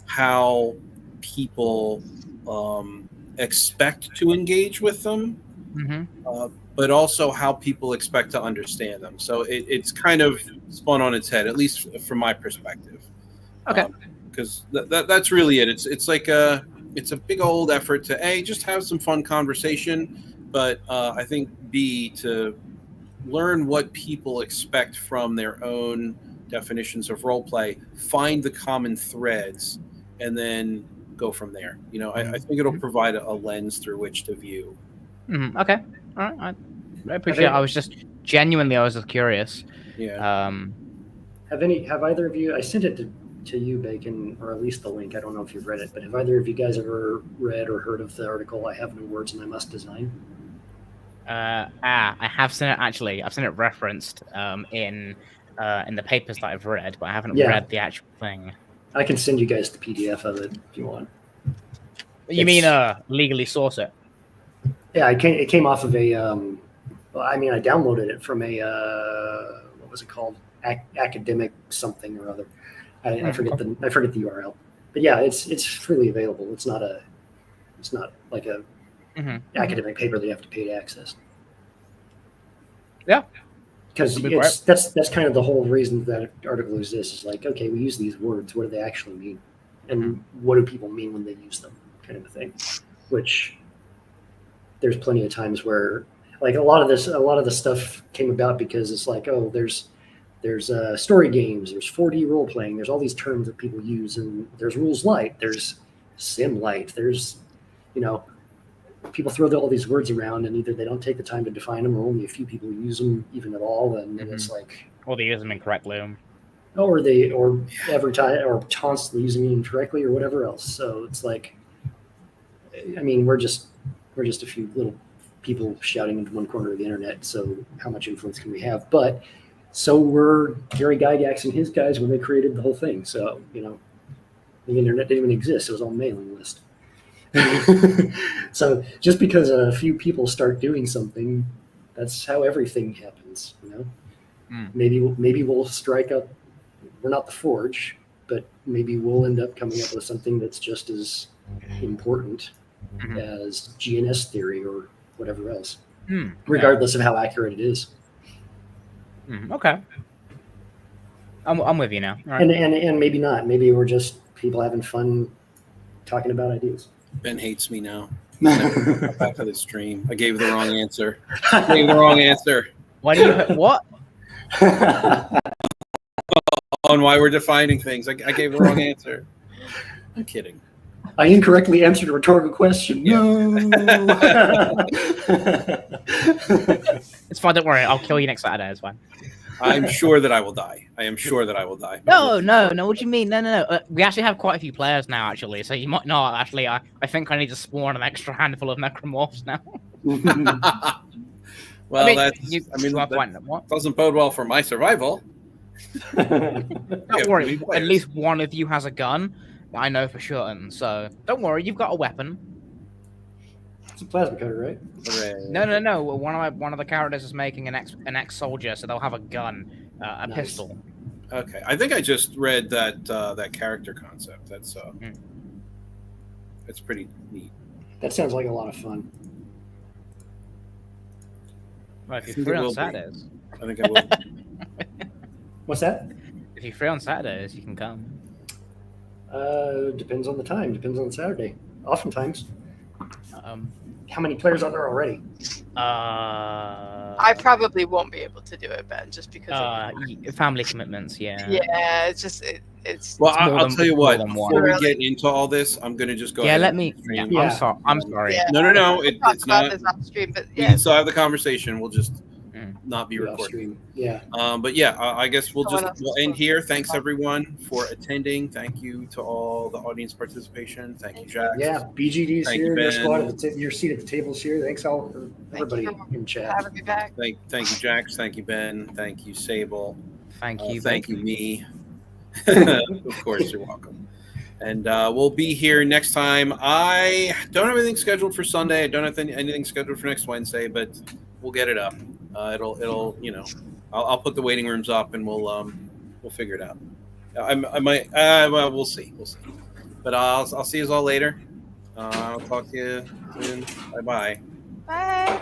how people expect to engage with them, but also how people expect to understand them. So it's kind of spun on its head, at least from my perspective. Okay. Because that's really it. It's like it's a big old effort to just have some fun conversation, but I think B, to learn what people expect from their own definitions of role play, find the common threads, and then go from there. I think it'll provide a lens through which to view. Okay. All right. I appreciate it. I was just curious. Yeah. Have either of you? I sent it to you, Bacon, or at least the link. I don't know if you've read it, but have either of you guys ever read or heard of the article "I Have No Words and I Must Design"? I have seen it actually. I've seen it referenced in the papers that I've read, but I haven't read the actual thing. I can send you guys the PDF of it if you want. You mean legally source it? Yeah, it came off of a. I downloaded it from a what was it called? Academic something or other. I forget the URL. But yeah, it's freely available. It's not like a academic paper that you have to pay to access. Yeah, because that's kind of the whole reason that article exists. Is like, okay, we use these words. What do they actually mean, and what do people mean when they use them? Kind of a thing. Which there's plenty of times where, like, a lot of the stuff came about because it's like, oh, there's story games, there's 4D role playing, there's all these terms that people use, and there's rules light, there's sim light, there's, people throw all these words around, and either they don't take the time to define them, or only a few people use them even at all, and it's like, or they use them incorrectly, or every time, or constantly using them incorrectly, or whatever else. So it's like, we're just a few little people shouting into one corner of the internet. So how much influence can we have? But so were Gary Gygax and his guys when they created the whole thing. So, the internet didn't even exist. It was all mailing list. So just because a few people start doing something, that's how everything happens, Maybe we'll strike up. We're not the Forge, but maybe we'll end up coming up with something that's just as important as GNS theory or whatever else, regardless of how accurate it is. Okay. I'm with you now. Right. And maybe not. Maybe we're just people having fun talking about ideas. Ben hates me now. Back to the stream. I gave the wrong answer. Why do you what? On why we're defining things. I gave the wrong answer. I'm kidding. I incorrectly answered a rhetorical question. Yeah. No. It's fine. Don't worry. I'll kill you next Saturday. It's fine. I'm sure that I will die. No. What do you mean? No. We actually have quite a few players now, actually. So you might not. Actually, I think I need to spawn an extra handful of necromorphs now. Well, that doesn't bode well for my survival. Don't worry. At least one of you has a gun. I know for certain. So don't worry. You've got a weapon. It's a plasma cutter, right? No. One of the characters is making an ex-soldier, so they'll have a gun, Nice. pistol. Okay, I think I just read that character concept. That's it's pretty neat. That sounds like a lot of fun. Well, if I you're think free it on will be. Saturdays, I think I will. What's that? if you're free on Saturdays, you can come. Depends on the time. Depends on Saturday. Oftentimes. Um, How many players are there already? I probably won't be able to do it, Ben, just because of family commitments. Yeah. yeah, it's just it's Well, It's more I'll than- tell you it's more what. than one. Before we Really? get into all this, I'm going to just go Yeah, ahead let and me. stream. Yeah, Yeah. I'm sorry. yeah. No. We'll talk It's about not. this off stream, but We yeah, can still have the conversation. We'll just not be Yeah, recording. stream. Yeah. But yeah, I guess we'll Someone else is end close. here. Thanks everyone for attending. Thank you to all the audience participation. Thank you, Jack. Yeah. BGD's Thank you, here. Your Ben. squad at your seat at the table's here. Thanks all everybody Thank in you chat. for having me back. Thank you, Jax. Thank you, Ben. Thank you, Sable. Thank you. Thank Ben. you, me. Of course, you're welcome. And we'll be here next time. I don't have anything scheduled for Sunday. I don't have anything scheduled for next Wednesday, but we'll get it up. It'll I'll put the waiting rooms up and we'll figure it out. I might well, we'll see. But I'll see you all later. I'll talk to you soon. Bye. Bye.